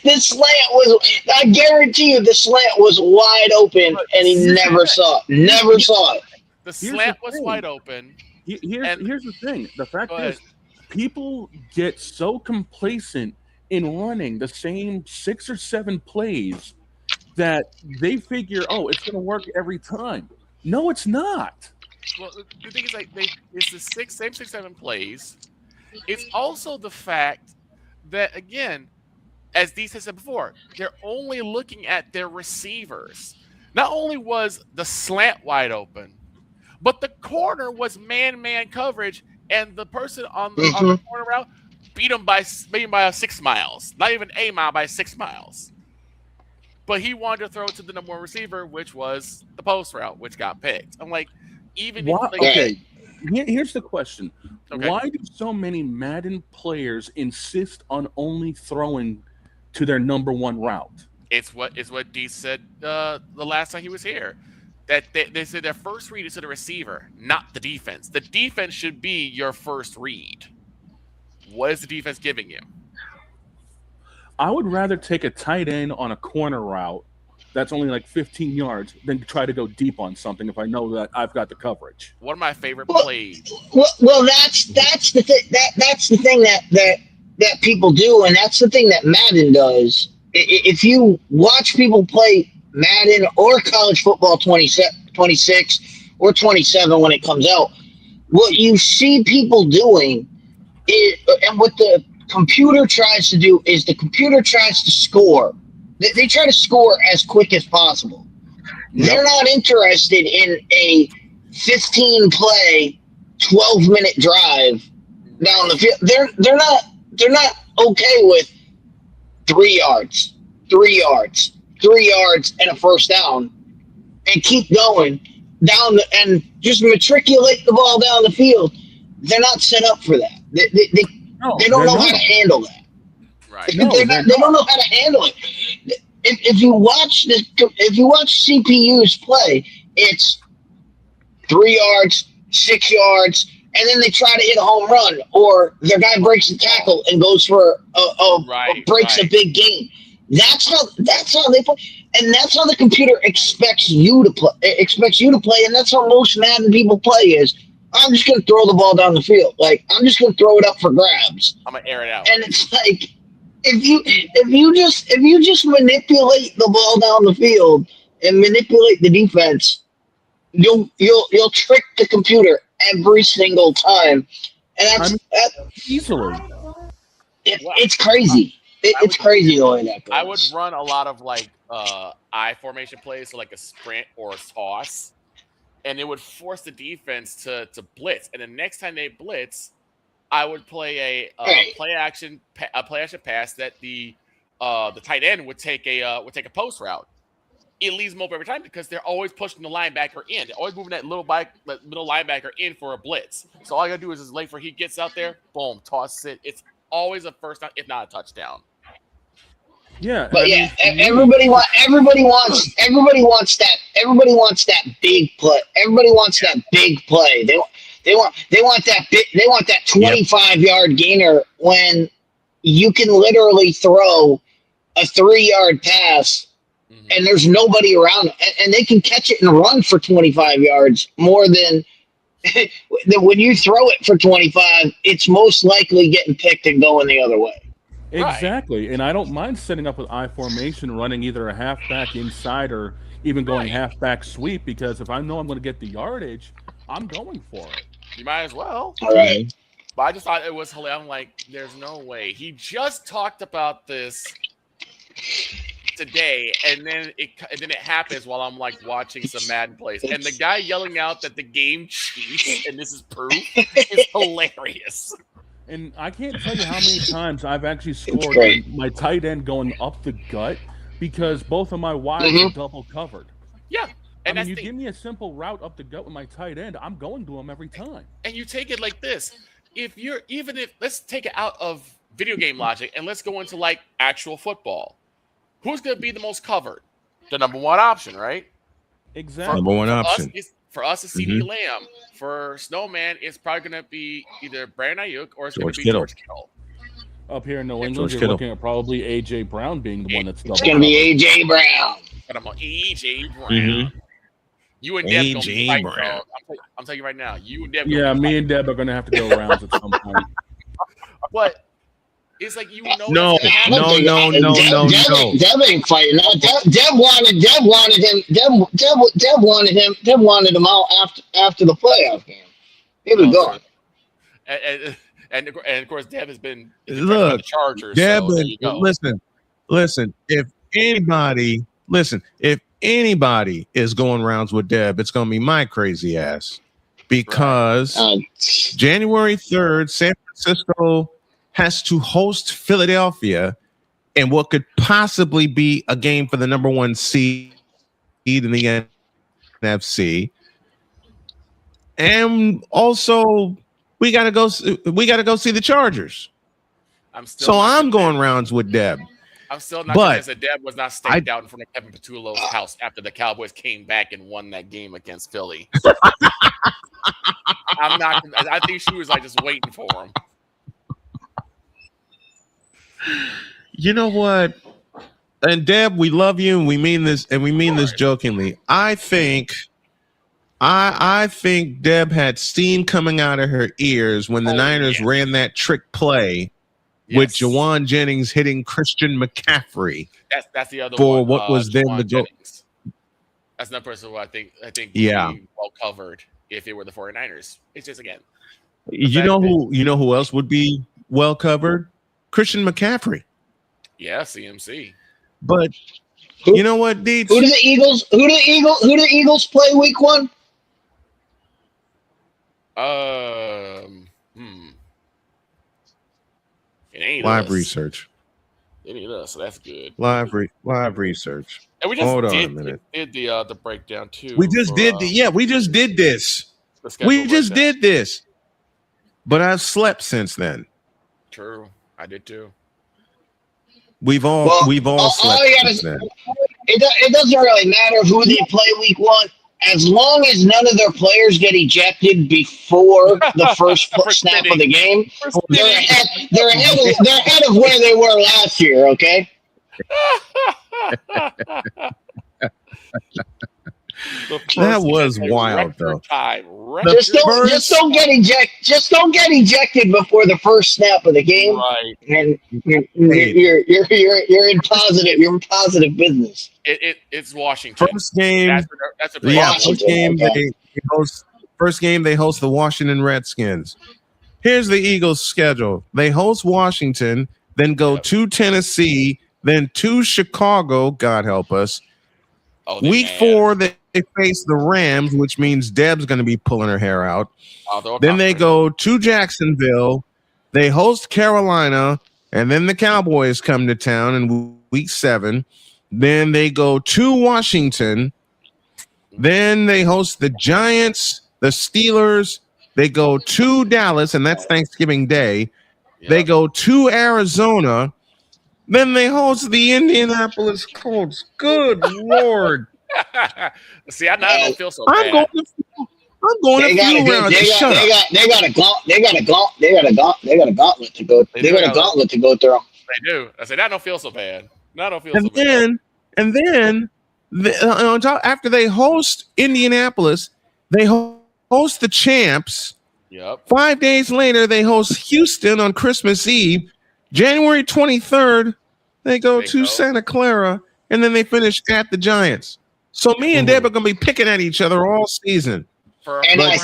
The slant was, I guarantee you, the slant was wide open, and he never saw it. Never saw it. The slant was wide open. Here's the thing. The fact is, people get so complacent in running the same 6 or 7 plays that they figure, oh, it's going to work every time. No, it's not. Well, the thing is, like, it's the same 6-7 plays. It's also the fact that, again, as Dee said before, they're only looking at their receivers. Not only was the slant wide open, but the corner was man-man coverage, and the person on the corner route beat him by 6 miles. Not even a mile, by 6 miles. But he wanted to throw it to the number 1 receiver, which was the post route, which got picked. I'm like, even okay. Here's the question. Okay. Why do so many Madden players insist on only throwing to their number 1 route? It's what Dee said the last time he was here. That they said their first read is to the receiver, not the defense. The defense should be your first read. What is the defense giving you? I would rather take a tight end on a corner route that's only like 15 yards than try to go deep on something if I know that I've got the coverage. One of my favorite plays. Well, that's the thing. That's the thing that people do, and that's the thing that Madden does. If you watch people play Madden or college football 26 or 27 when it comes out, what you see people doing is, and what the computer tries to do is the computer tries to score. They try to score as quick as possible. Yep. They're not interested in a 15-play, 12-minute drive down the field. They're not okay with 3 yards, and a first down, and keep going down and just matriculate the ball down the field. They're not set up for that. They don't know how to handle that. Right. They don't know how to handle it. If you watch CPUs play, it's 3 yards, 6 yards, and then they try to hit a home run, or their guy breaks a tackle and goes for a big gain. That's how they play, and that's how the computer expects you to play, and that's how most Madden people play is. I'm just going to throw the ball down the field. Like, I'm just going to throw it up for grabs. I'm going to air it out. And it's like, if you just manipulate the ball down the field and manipulate the defense, you'll trick the computer every single time. And that's easily. It's crazy. It's crazy the way that goes. I would run a lot of like I formation plays, so like a sprint or a toss. And it would force the defense to blitz. And the next time they blitz, I would play a play action pass that the tight end would take a post route. It leaves them open every time because they're always pushing the linebacker in. They're always moving that middle linebacker in for a blitz. So all I gotta do is just wait for he gets out there, boom, toss it. It's always a first down, if not a touchdown. Yeah, but everybody wants that big play. Everybody wants that big play. They want that 25-yard gainer when you can literally throw a 3-yard pass and there's nobody around, and they can catch it and run for 25 yards more than when you throw it for 25. It's most likely getting picked and going the other way. Exactly, and I don't mind setting up with I formation, running either a halfback inside or even going halfback sweep, because if I know I'm going to get the yardage, I'm going for it. You might as well. All right. But I just thought it was hilarious. I'm like, there's no way. He just talked about this today, and then it happens while I'm like watching some Madden plays, and the guy yelling out that the game cheats and this is proof is hilarious. And I can't tell you how many times I've actually scored my tight end going up the gut because both of my wides are double covered. Yeah. And I mean, you give me a simple route up the gut with my tight end, I'm going to him every time. And you take it like this. Let's take it out of video game logic and let's go into like actual football. Who's going to be the most covered? The number one option, right? Exactly. Number one option. For us, it's CeeDee Lamb. For Snowman, it's probably going to be either Brandon Ayuk or it's going to be George Kittle. Up here in New England, you're looking at probably A.J. Brown being the one that's double. It's going to be A.J. Brown. But I'm on A.J. Brown. You and Deb going to be fighting, bro. I'm telling you right now. You and Deb. Yeah, me and Deb are going to have to go rounds at some point. But it's like you know. No. Deb ain't fighting. Deb wanted him out after the playoff game. He was gone. And of course, Deb has been the Chargers. Deb, so listen. If anybody is going rounds with Deb, it's going to be my crazy ass because January 3rd, San Francisco has to host Philadelphia in what could possibly be a game for the number one seed in the NFC. And also, we gotta go see the Chargers. I'm going rounds with Deb. I'm still not convinced that Deb was not staked out in front of Kevin Petullo's house after the Cowboys came back and won that game against Philly. I think she was like just waiting for him. You know what? And Deb, we love you, and we mean this, jokingly. I think Deb had steam coming out of her ears when the Niners ran that trick play with Jawan Jennings hitting Christian McCaffrey. That's the other for one. What was then the goal. That's another person who I think yeah, be well covered if it were the 49ers. It's just again. You know who else would be well covered? Christian McCaffrey. Yeah, CMC. But you know what, Deeds? Who do the Eagles play week 1? It ain't live us. research. It ain't us, so that's good. Live research. And we just hold on a minute. Did the breakdown too. We just did we just did this. We just did this. But I've slept since then. True, I did too. We've all slept since then. It doesn't really matter who they play week 1, as long as none of their players get ejected before the first snap of the game. They're ahead of where they were last year. Okay. That was wild, though. Just don't get ejected before the first snap of the game. Right. And you're in positive. You're in positive business. It's Washington. First game. That's a first game they host the Washington Redskins. Here's the Eagles' schedule. They host Washington, then go to Tennessee, then to Chicago. God help us. Week 4, they face the Rams, which means Deb's going to be pulling her hair out. Then they go to Jacksonville. They host Carolina, and then the Cowboys come to town in week 7. Then they go to Washington. Then they host the Giants, the Steelers. They go to Dallas, and that's Thanksgiving Day. Yep. They go to Arizona. Then they host the Indianapolis Colts. Good Lord. See, I don't feel so bad. I'm going a few rounds. They got a gauntlet to go. They got a gauntlet to go through. They do. I said, I don't feel so bad. And then after they host Indianapolis, they host the champs. Yep. 5 days later, they host Houston on Christmas Eve. January 23rd, they go to Santa Clara, and then they finish at the Giants. So me and Deb are going to be picking at each other all season. I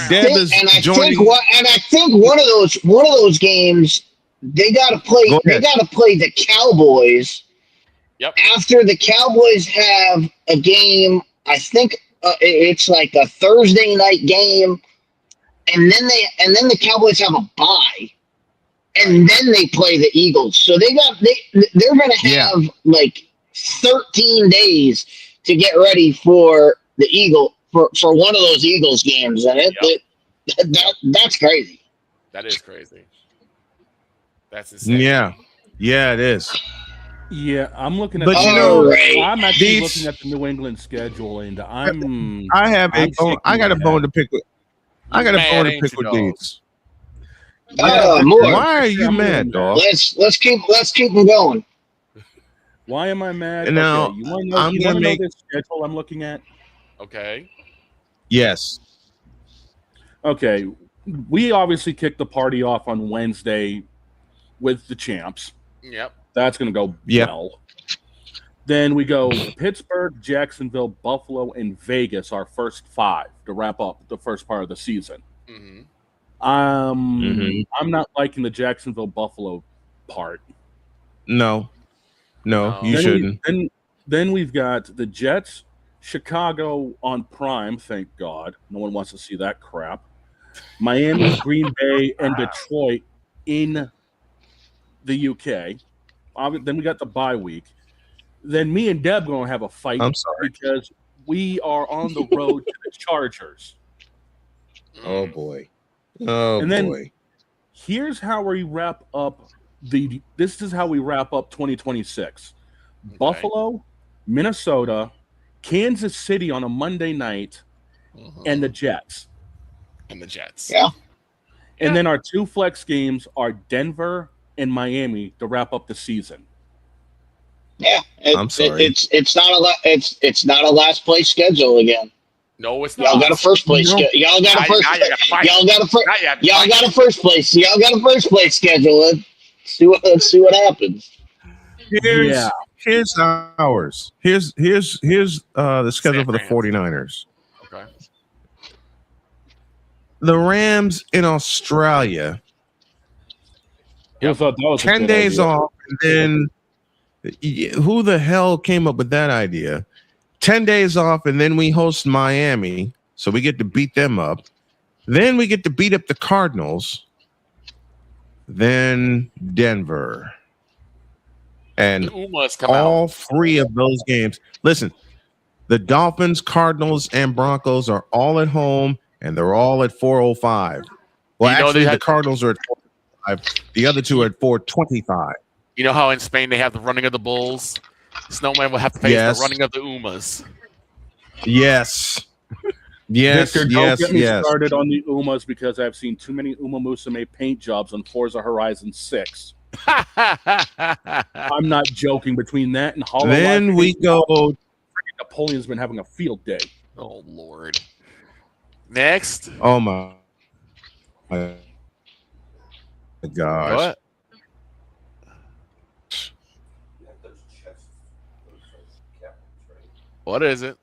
think one of those games they got to play. They got to play the Cowboys. Yep. After the Cowboys have a game, I think it's like a Thursday night game, and then the Cowboys have a bye. And then they play the Eagles. So they're going to have like 13 days to get ready for the Eagle for one of those Eagles games. And that's crazy. That is crazy. That's insane. Yeah, it is. Yeah, I'm looking at. But I'm actually looking at the New England schedule, and I got a bone to pick with. I got a bone to pick with Deeds. Why are you mad, dog? Let's keep them going. Why am I mad? Now, okay, you want to know this schedule I'm looking at? Okay. Yes. Okay. We obviously kicked the party off on Wednesday with the champs. Yep. That's going to go well. Then we go Pittsburgh, Jacksonville, Buffalo, and Vegas, our first 5 to wrap up the first part of the season. Mm-hmm. I'm not liking the Jacksonville Buffalo part. No, you shouldn't. Then we've got the Jets, Chicago on Prime. Thank God, no one wants to see that crap. Miami, Green Bay, and Detroit in the UK. Then we got the bye week. Then me and Deb going to have a fight. I'm sorry, because we are on the road to the Chargers. Oh boy. And then here's how we wrap up this is how we wrap up 2026. Okay. Buffalo, Minnesota, Kansas City on a Monday night, and the Jets. Yeah. And then our 2 flex games are Denver in Miami to wrap up the season. Yeah, I'm sorry. It's not a last place schedule again. No, it's not. Y'all got a first place. No. Y'all got a first. Y'all got a first. Not yet. Y'all got a first place. Y'all got a first place schedule. Let's see what happens. Here's ours. Here's the schedule for the 49ers. Okay. The Rams in Australia. I thought that was 10 days off, and then who the hell came up with that idea? 10 days off, and then we host Miami, so we get to beat them up. Then we get to beat up the Cardinals. Then Denver. And all three of those games. Listen, the Dolphins, Cardinals, and Broncos are all at home, and they're all at 4:05. Well, actually, the Cardinals are at 4:05. The other two are at 4:25. You know how in Spain they have the running of the bulls? Snowman will have to face the running of the Umas. Yes. Yes, Victor, don't get me started on the Umas because I've seen too many Uma Musume paint jobs on Forza Horizon 6. I'm not joking. Between that and Hollow Then we go. Napoleon's been having a field day. Oh, Lord. Next. Oh, my gosh. What? What is it?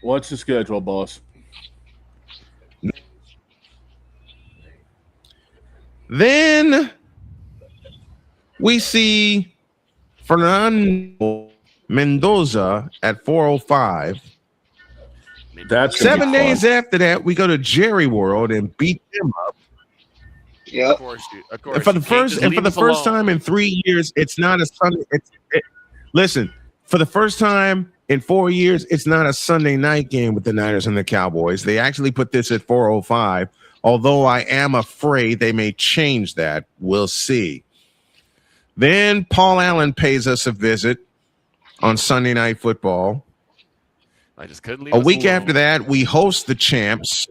What's the schedule, boss? Then we see Fernando Mendoza at 4:05. That's 7 days after that, we go to Jerry World and beat them up. Yeah, of course. And for the first time in 3 years, it's not a Sunday. Listen, for the first time in 4 years, it's not a Sunday night game with the Niners and the Cowboys. They actually put this at 4:05. Although I am afraid they may change that. We'll see. Then Paul Allen pays us a visit on Sunday Night Football. I just couldn't leave a week after that, we host the champs.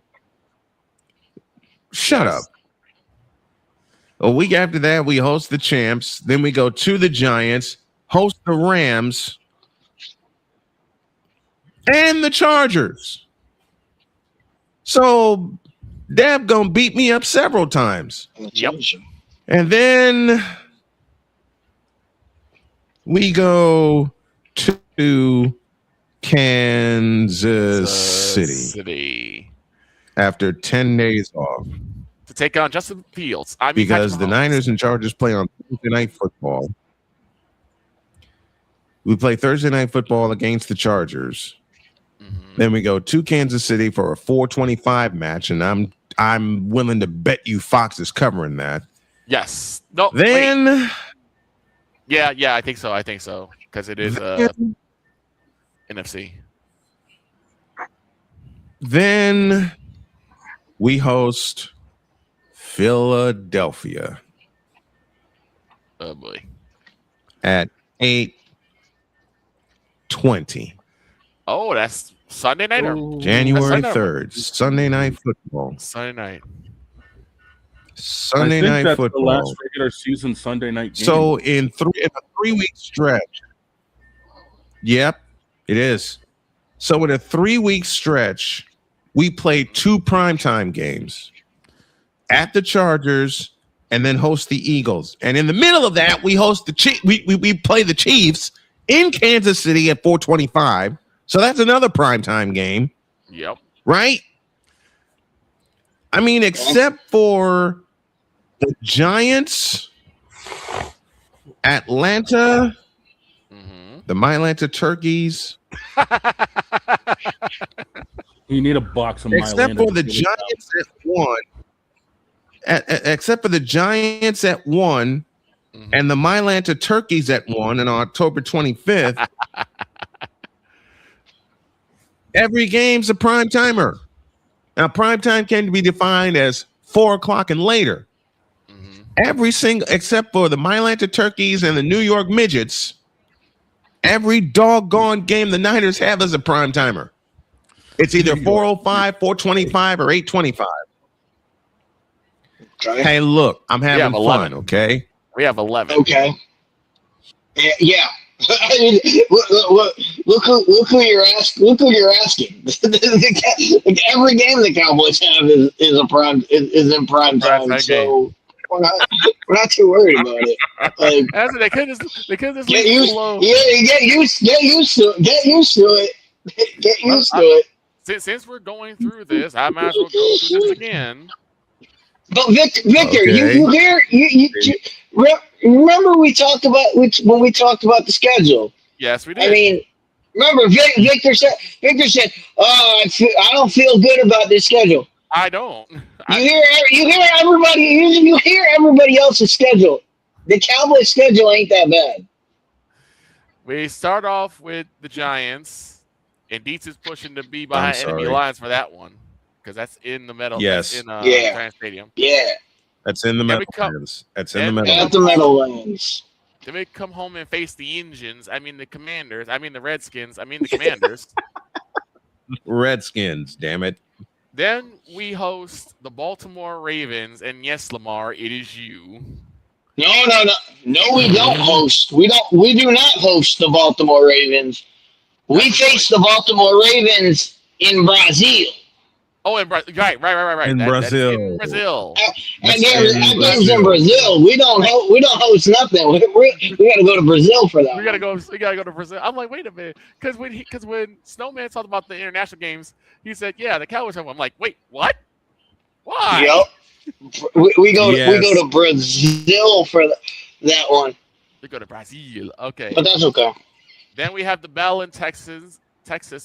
Shut up. A week after that, we host the champs. Then we go to the Giants, host the Rams, and the Chargers. So Dab gonna beat me up several times. Yep. And then we go to Kansas City after 10 days off to take on Justin Fields. Because the Niners and Chargers play on Thursday Night Football. We play Thursday Night Football against the Chargers. Then we go to Kansas City for a 4:25 match, and I'm willing to bet you Fox is covering that. Yes. No. Then. Wait. Yeah, I think so. Because it is NFC. Then we host Philadelphia. Oh boy. At 8:20. Oh, that's Sunday night or January 3rd. Sunday Night Football. Sunday night. Sunday I think Night that's Football. The last regular season Sunday night game. So in a 3-week stretch. Yep, it is. So in a 3-week stretch, we play 2 primetime games at the Chargers and then host the Eagles. And in the middle of that, we host the we play the Chiefs in Kansas City at 4:25. So that's another primetime game. Yep. Right? I mean, except for the Giants, Atlanta, the Mylanta Turkeys. You need a box of Except for the Giants at 1. Except for the Giants at 1 and the Mylanta Turkeys at 1 on October 25th. Every game's a prime timer. Now, prime time can be defined as 4 o'clock and later. Every single, except for the Mylanta Turkeys and the New York Midgets, every doggone game the Niners have is a prime timer. It's either 4:05, 4:25, or 8:25. Okay. Hey, look, I'm having fun. Okay. We have 11. Okay. Yeah. look who you're asking. Look who you're asking. Every game the Cowboys have is in prime time. So we're not too worried about it. Like, they could just get leave used. below. Yeah, get used to it. Get used to it. Since we're going through this, I might as well go through this again. But Victor, Okay. you hear remember when we talked about the schedule? Yes, we did. I mean, remember Victor said, "Oh, I don't feel good about this schedule." I don't. You hear everybody else's schedule. The Cowboys' schedule ain't that bad. We start off with the Giants, and Dietz is pushing to be behind enemy lines for that one because that's in the Meadow. Yes. That's in Giant Stadium. Yeah. That's in the Meadowlands. That's in the Meadowlands. Then we come home and face the Indians. I mean the Commanders. I mean the Redskins. I mean the Commanders. Redskins, damn it. Then we host the Baltimore Ravens, and yes, Lamar, it is you. No, we don't host. We do not host the Baltimore Ravens. We face the Baltimore Ravens in Brazil. Oh, in Brazil, right. In Brazil. In Brazil. That game's in Brazil. We don't host nothing. We got to go to Brazil for that. We gotta go to Brazil. I'm like, wait a minute, because when Snowman talked about the international games, he said, yeah, the Cowboys have one. I'm like, wait, what? Why? Yep. We go to Brazil for that one. We go to Brazil. Okay. But that's okay. Then we have the battle in Texas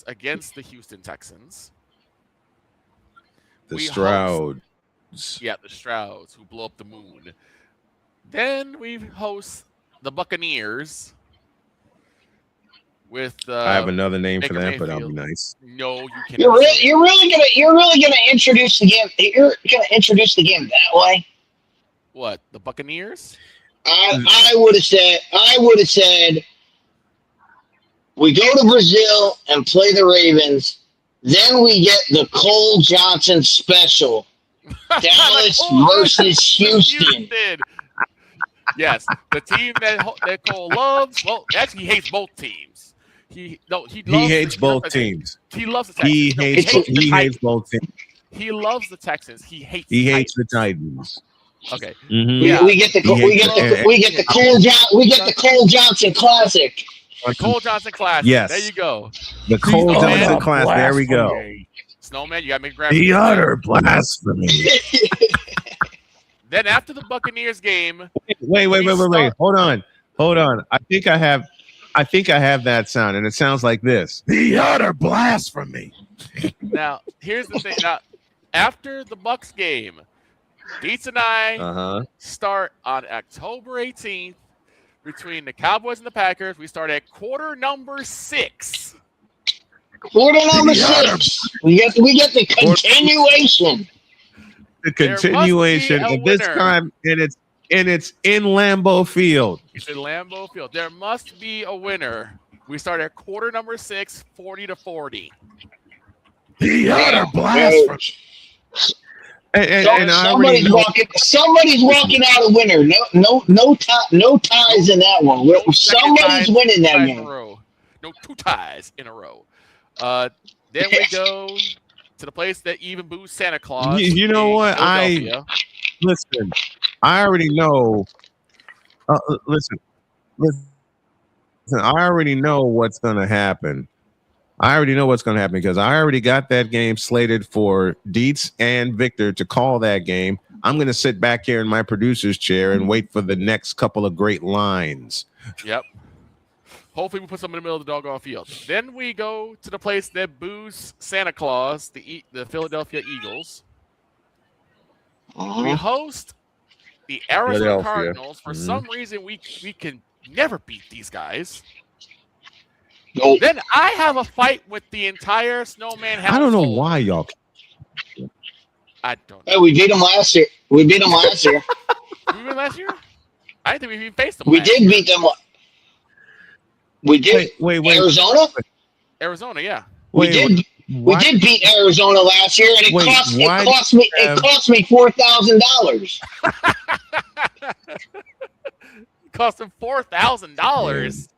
against the Houston Texans. The Strouds. The Strouds who blow up the moon. Then we host the Buccaneers with. I have another name Baker for that, Mayfield. but I'll be nice. No, you can't. You're really gonna introduce the game. You're gonna introduce the game that way. What, the Buccaneers? I would have said we go to Brazil and play the Ravens. Then we get the Cole Johnson special. Dallas versus Houston. Yes, the team that Cole loves. Well, actually, he hates both teams. He hates both teams. He loves the Texans. He hates both teams. He loves the Texans. He hates the Titans. Okay. Mm-hmm. Yeah. We get the Cole Johnson Classic. The Cole Johnson Classic. Yes. There you go. The Cole Johnson Classic. There we go. Snowman, you got me grabbing. The utter blasphemy. Then after the Buccaneers game. Wait. Hold on. I think I have that sound, and it sounds like this. The utter blasphemy. Now, here's the thing. Now, after the Bucs game, Dietz and I start on October 18th between the Cowboys and the Packers. We start at quarter number 6. Quarter number 6. We get the continuation. The continuation of this time, and it's in Lambeau Field. It's in Lambeau Field. There must be a winner. We start at quarter number 6, 40-40. The utter blasphemy. And somebody's walking out a winner. No ties in that one. Somebody's winning that game. No 2 ties in a row. Then we go to the place that even boos Santa Claus. You know what? Listen. I already know. Listen. I already know what's going to happen. Because I already got that game slated for Dietz and Victor to call that game. I'm going to sit back here in my producer's chair and wait for the next couple of great lines. Yep. Hopefully we put some in the middle of the doggone field. Then we go to the place that boos Santa Claus, the Philadelphia Eagles. We host the Arizona Cardinals. For some reason, we can never beat these guys. Nope. Then I have a fight with the entire Snowman household. I don't know why y'all. I don't know. Hey, we beat them last year. Did we beat them last year? I think we even faced them. We did beat them. We did. Wait. Arizona? Arizona, yeah. We did. We did beat Arizona last year, and it cost me $4,000. Cost him $4,000.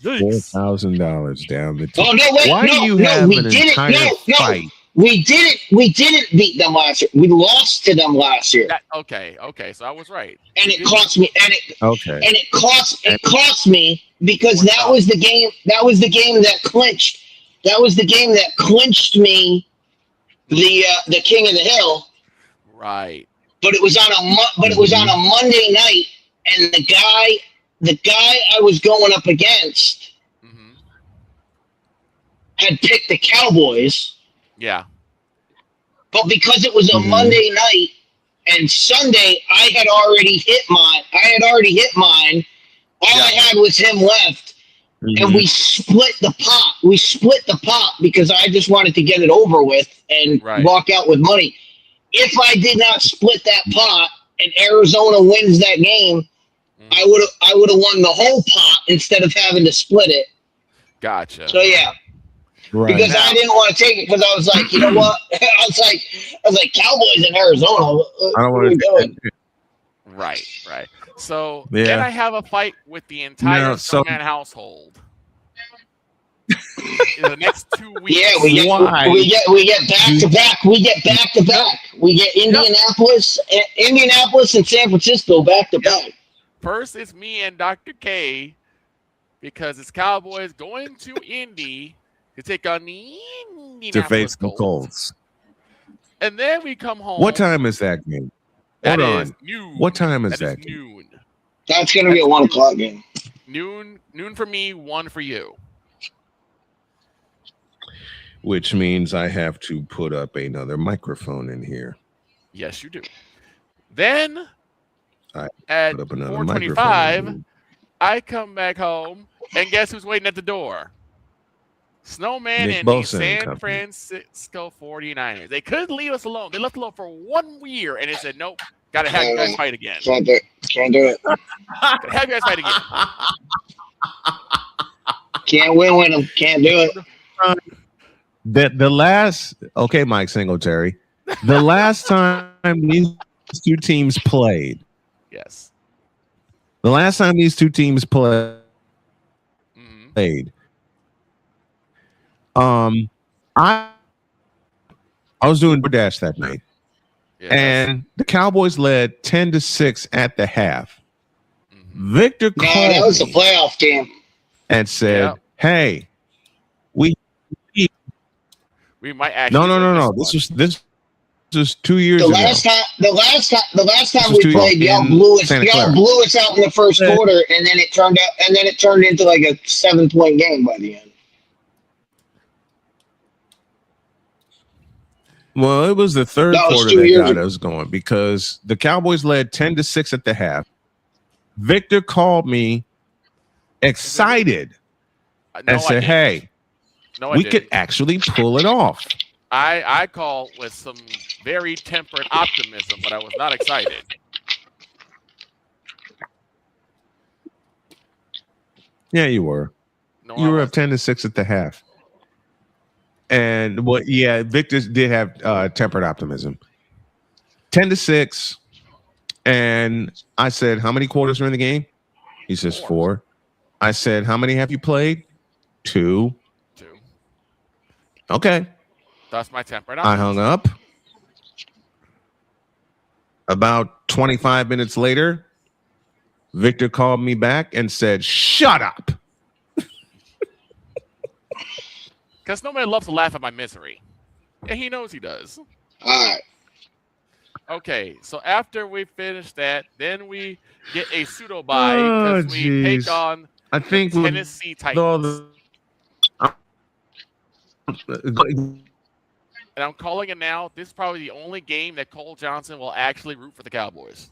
$4,000 down the Oh no! Wait, Why do you have an entire fight? We didn't beat them last year. We lost to them last year. Okay. So I was right. And it cost me. And it cost me because that was the game. That was the game that clinched. That was the game that clinched me the King of the Hill. Right. But it was on a Monday night, and the guy I was going up against had picked the Cowboys. Yeah. But because it was a Monday night and Sunday, I had already hit mine. All I had was him left. And we split the pot. We split the pot because I just wanted to get it over with and walk out with money. If I did not split that pot and Arizona wins that game, I would have won the whole pot instead of having to split it. Gotcha. So yeah. Right. Because I didn't want to take it because I was like, you know what? I was like Cowboys in Arizona. I don't want to. Right. So then I have a fight with the entire Snowman household. In the next 2 weeks. Yeah, we get back to back. We get back to back. We get Indianapolis and San Francisco back to back. First, it's me and Dr. K because it's Cowboys going to Indy to take on the Indianapolis face the Colts. Colts. And then we come home. What time is that game? Hold on. Noon. What time is that? Noon. That's going to be a 1 o'clock game. Noon for me, 1 for you. Which means I have to put up another microphone in here. Yes, you do. Then at 4:25, microphone. I come back home, and guess who's waiting at the door? Snowman Nick and the Bosa and San company. Francisco 49ers. They couldn't leave us alone. They left alone for 1 year, and they said, nope, got to have you guys fight again. Can't do it. Gotta have you guys fight again. Can't win with them. Can't do it. The last, okay, Mike Singletary, the last time these two teams played. Yes. The last time these two teams played. I was doing DoorDash that night. Yes. And the Cowboys led 10-6 at the half. Victor called that was a playoff game. And said, hey, we might actually No. This was 2 years the ago. Last time we played, y'all blew us out in the first quarter, and then it turned into like a 7-point game by the end. Well, it was the third quarter that got us going because the Cowboys led 10-6 at the half. Victor called me excited and said, hey, we could actually pull it off. I call with some very tempered optimism, but I was not excited. Yeah, you were. No, you were up 10-6 at the half. And Victor did have tempered optimism. 10-6. And I said, how many quarters are in the game? He says 4. I said, how many have you played? 2. Okay. That's my tempered optimism. I hung up. About 25 minutes later, Victor called me back and said, shut up. Because nobody loves to laugh at my misery. And he knows he does. All right. Okay, so after we finish that, then we get a pseudo bye because we take on the Tennessee Titans. And I'm calling it now. This is probably the only game that Cole Johnson will actually root for the Cowboys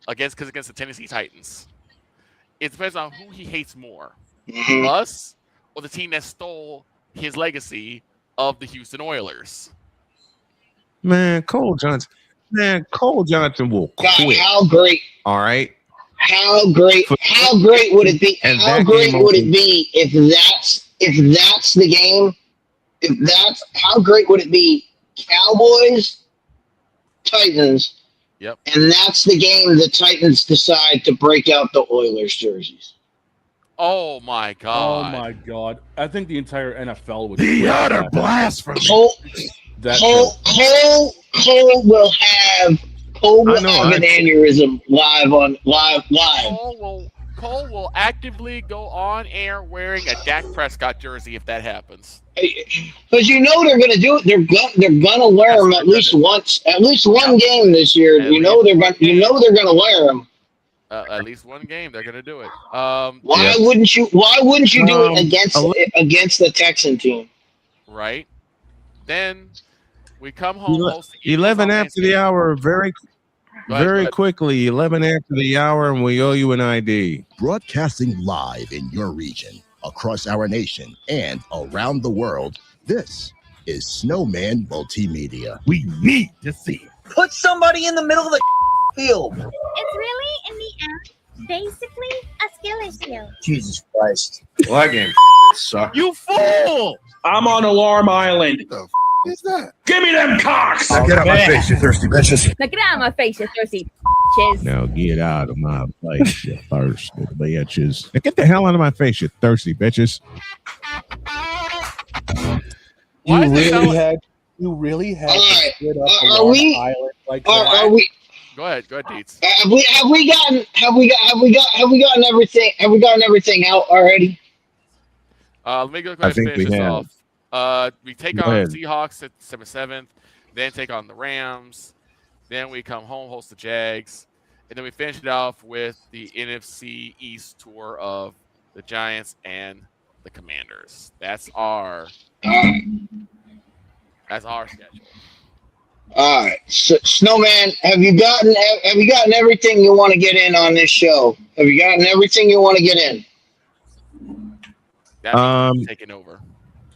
against the Tennessee Titans. It depends on who he hates more, us or the team that stole his legacy of the Houston Oilers. Man, Cole Johnson will quit. God, how great! All right, how great would it be? How great would it be if that's the game if that's how great would it be? Cowboys, Titans. Yep. And that's the game the Titans decide to break out the Oilers jerseys. Oh my god! Oh my god! I think the entire NFL would. The utter blasphemy. Cole will have an aneurysm live. Cole will actively go on air wearing a Dak Prescott jersey if that happens. Because you know they're going to do it. They're going to wear them at least once, at least one game this year. They're going to wear them. At least one game, they're going to do it. Why wouldn't you? Why wouldn't you do it against the Texan team? Right. Then we come home. 11 after the hour, very quickly. 11 after the hour, and we owe you an ID. Broadcasting live in your region, across our nation, and around the world. This is Snowman Multimedia. We need to see it. Put somebody in the middle of the field. It's really, in the end, basically a skill issue. Jesus Christ. Well, that game sucked. You fool! I'm on Alarm Island. What the is that? Give me them cocks! Now get out my face, you thirsty bitches. Now get out of my face, you thirsty bitches. Now get out of my face, you thirsty bitches. Now get the hell out of my face, you thirsty bitches. You really had to split up Alarm Island like that? Are we? Go ahead, Deets. Have we gotten everything out already? Let me go ahead and finish this off. We take on the Seahawks at December 7th, then take on the Rams, then we come home, host the Jags, and then we finish it off with the NFC East tour of the Giants and the Commanders. That's our schedule. All right, Snowman, have you gotten everything you want to get in on this show? Have you gotten everything you want to get in? That's taking over.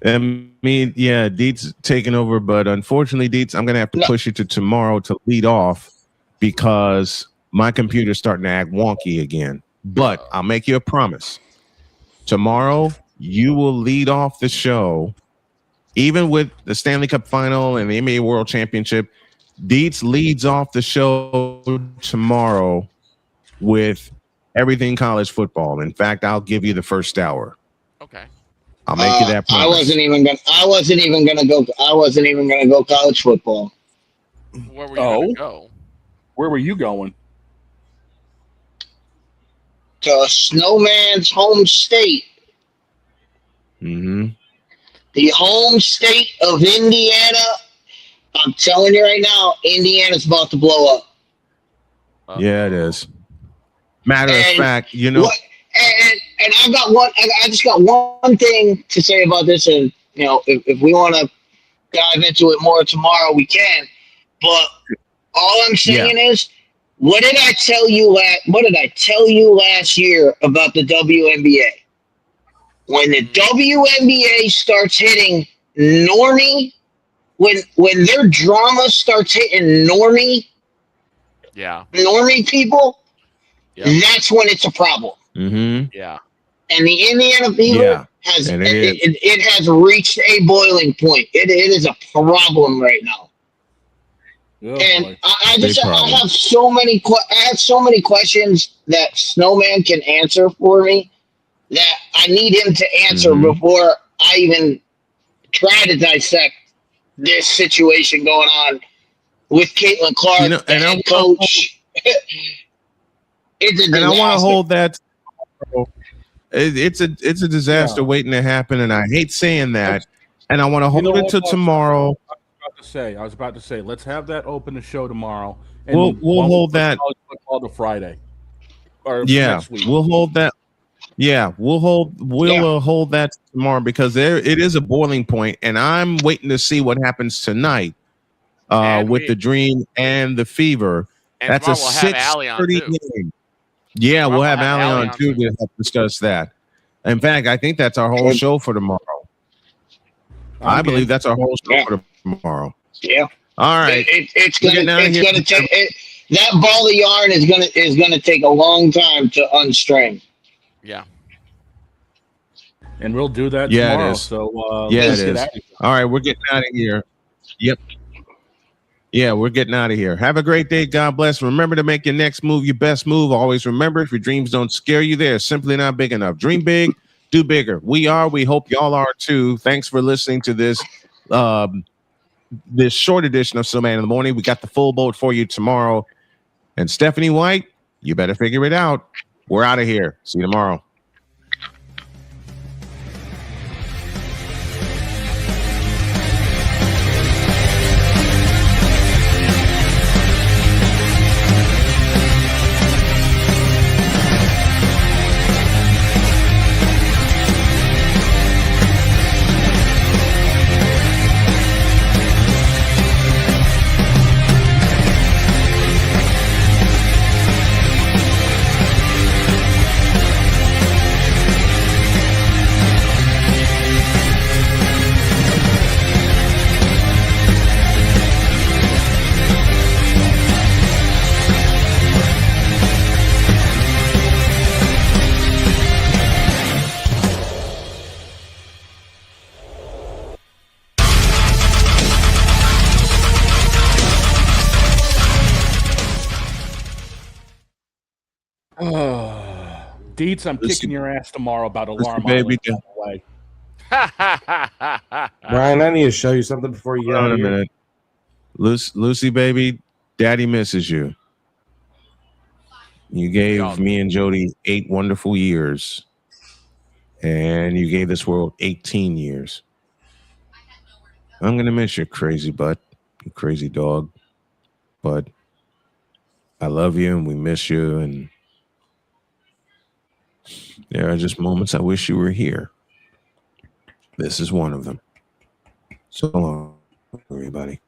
Deets taking over, but unfortunately, Deets, I'm gonna have to push it to tomorrow to lead off because my computer's starting to act wonky again. But I'll make you a promise. Tomorrow, you will lead off the show. Even with the Stanley Cup Final and the NBA World Championship, Deets leads off the show tomorrow with everything college football. In fact, I'll give you the first hour. Okay. I'll make you that promise. I wasn't even gonna go college football. Where were you gonna go? Where were you going? To Snowman's home state. Mm-hmm. The home state of Indiana. I'm telling you right now, Indiana's about to blow up. Yeah, it is. Matter of fact, you know. And I just got one thing to say about this, and if we want to dive into it more tomorrow, we can. But all I'm saying is, what did I tell you last year about the WNBA? When the WNBA starts hitting normie, when their drama starts hitting normie people, that's when it's a problem. Mm-hmm. Yeah. And the Indiana Fever has reached a boiling point. It is a problem right now. Oh, and I have so many questions that Snowman can answer for me that I need him to answer before I even try to dissect this situation going on with Caitlin Clark, the head coach. It's a disaster. And I want to hold that. It's a disaster waiting to happen, and I hate saying that. And I want to hold it till tomorrow. I was about to say, let's have that open the show tomorrow. And we'll hold that to Friday. Or next week. We'll hold that. Yeah, we'll hold that tomorrow because it is a boiling point, and I'm waiting to see what happens tonight with the Dream and the Fever. And that's a 6:30 game. Yeah, we'll have Allie on too to help discuss that. In fact, I think that's our whole show for tomorrow. I believe that's our whole show for tomorrow. Yeah. All right. It's gonna take that ball of yarn is gonna take a long time to unstring. Yeah. And we'll do that Yeah, tomorrow. it is. So yeah, let's it get is. out of here. All right, we're getting out of here. Yep. Yeah, we're getting out of here. Have a great day. God bless. Remember to make your next move your best move. Always remember, if your dreams don't scare you, they're simply not big enough. Dream big, do bigger. We hope y'all are too. Thanks for listening to this this short edition of Snowman in the Morning. We got the full boat for you tomorrow. And Stephanie White, you better figure it out. We're out of here. See you tomorrow. Deets, I'm kicking your ass tomorrow about alarm. Baby, way. Brian, I need to show you something before you get out of here. Minute. Lucy, baby, Daddy misses you. You gave me and Jody 8 wonderful years, and you gave this world 18 years. I'm gonna miss your crazy butt, you crazy dog, but I love you, and we miss you, and there are just moments I wish you were here. This is one of them. So long, everybody.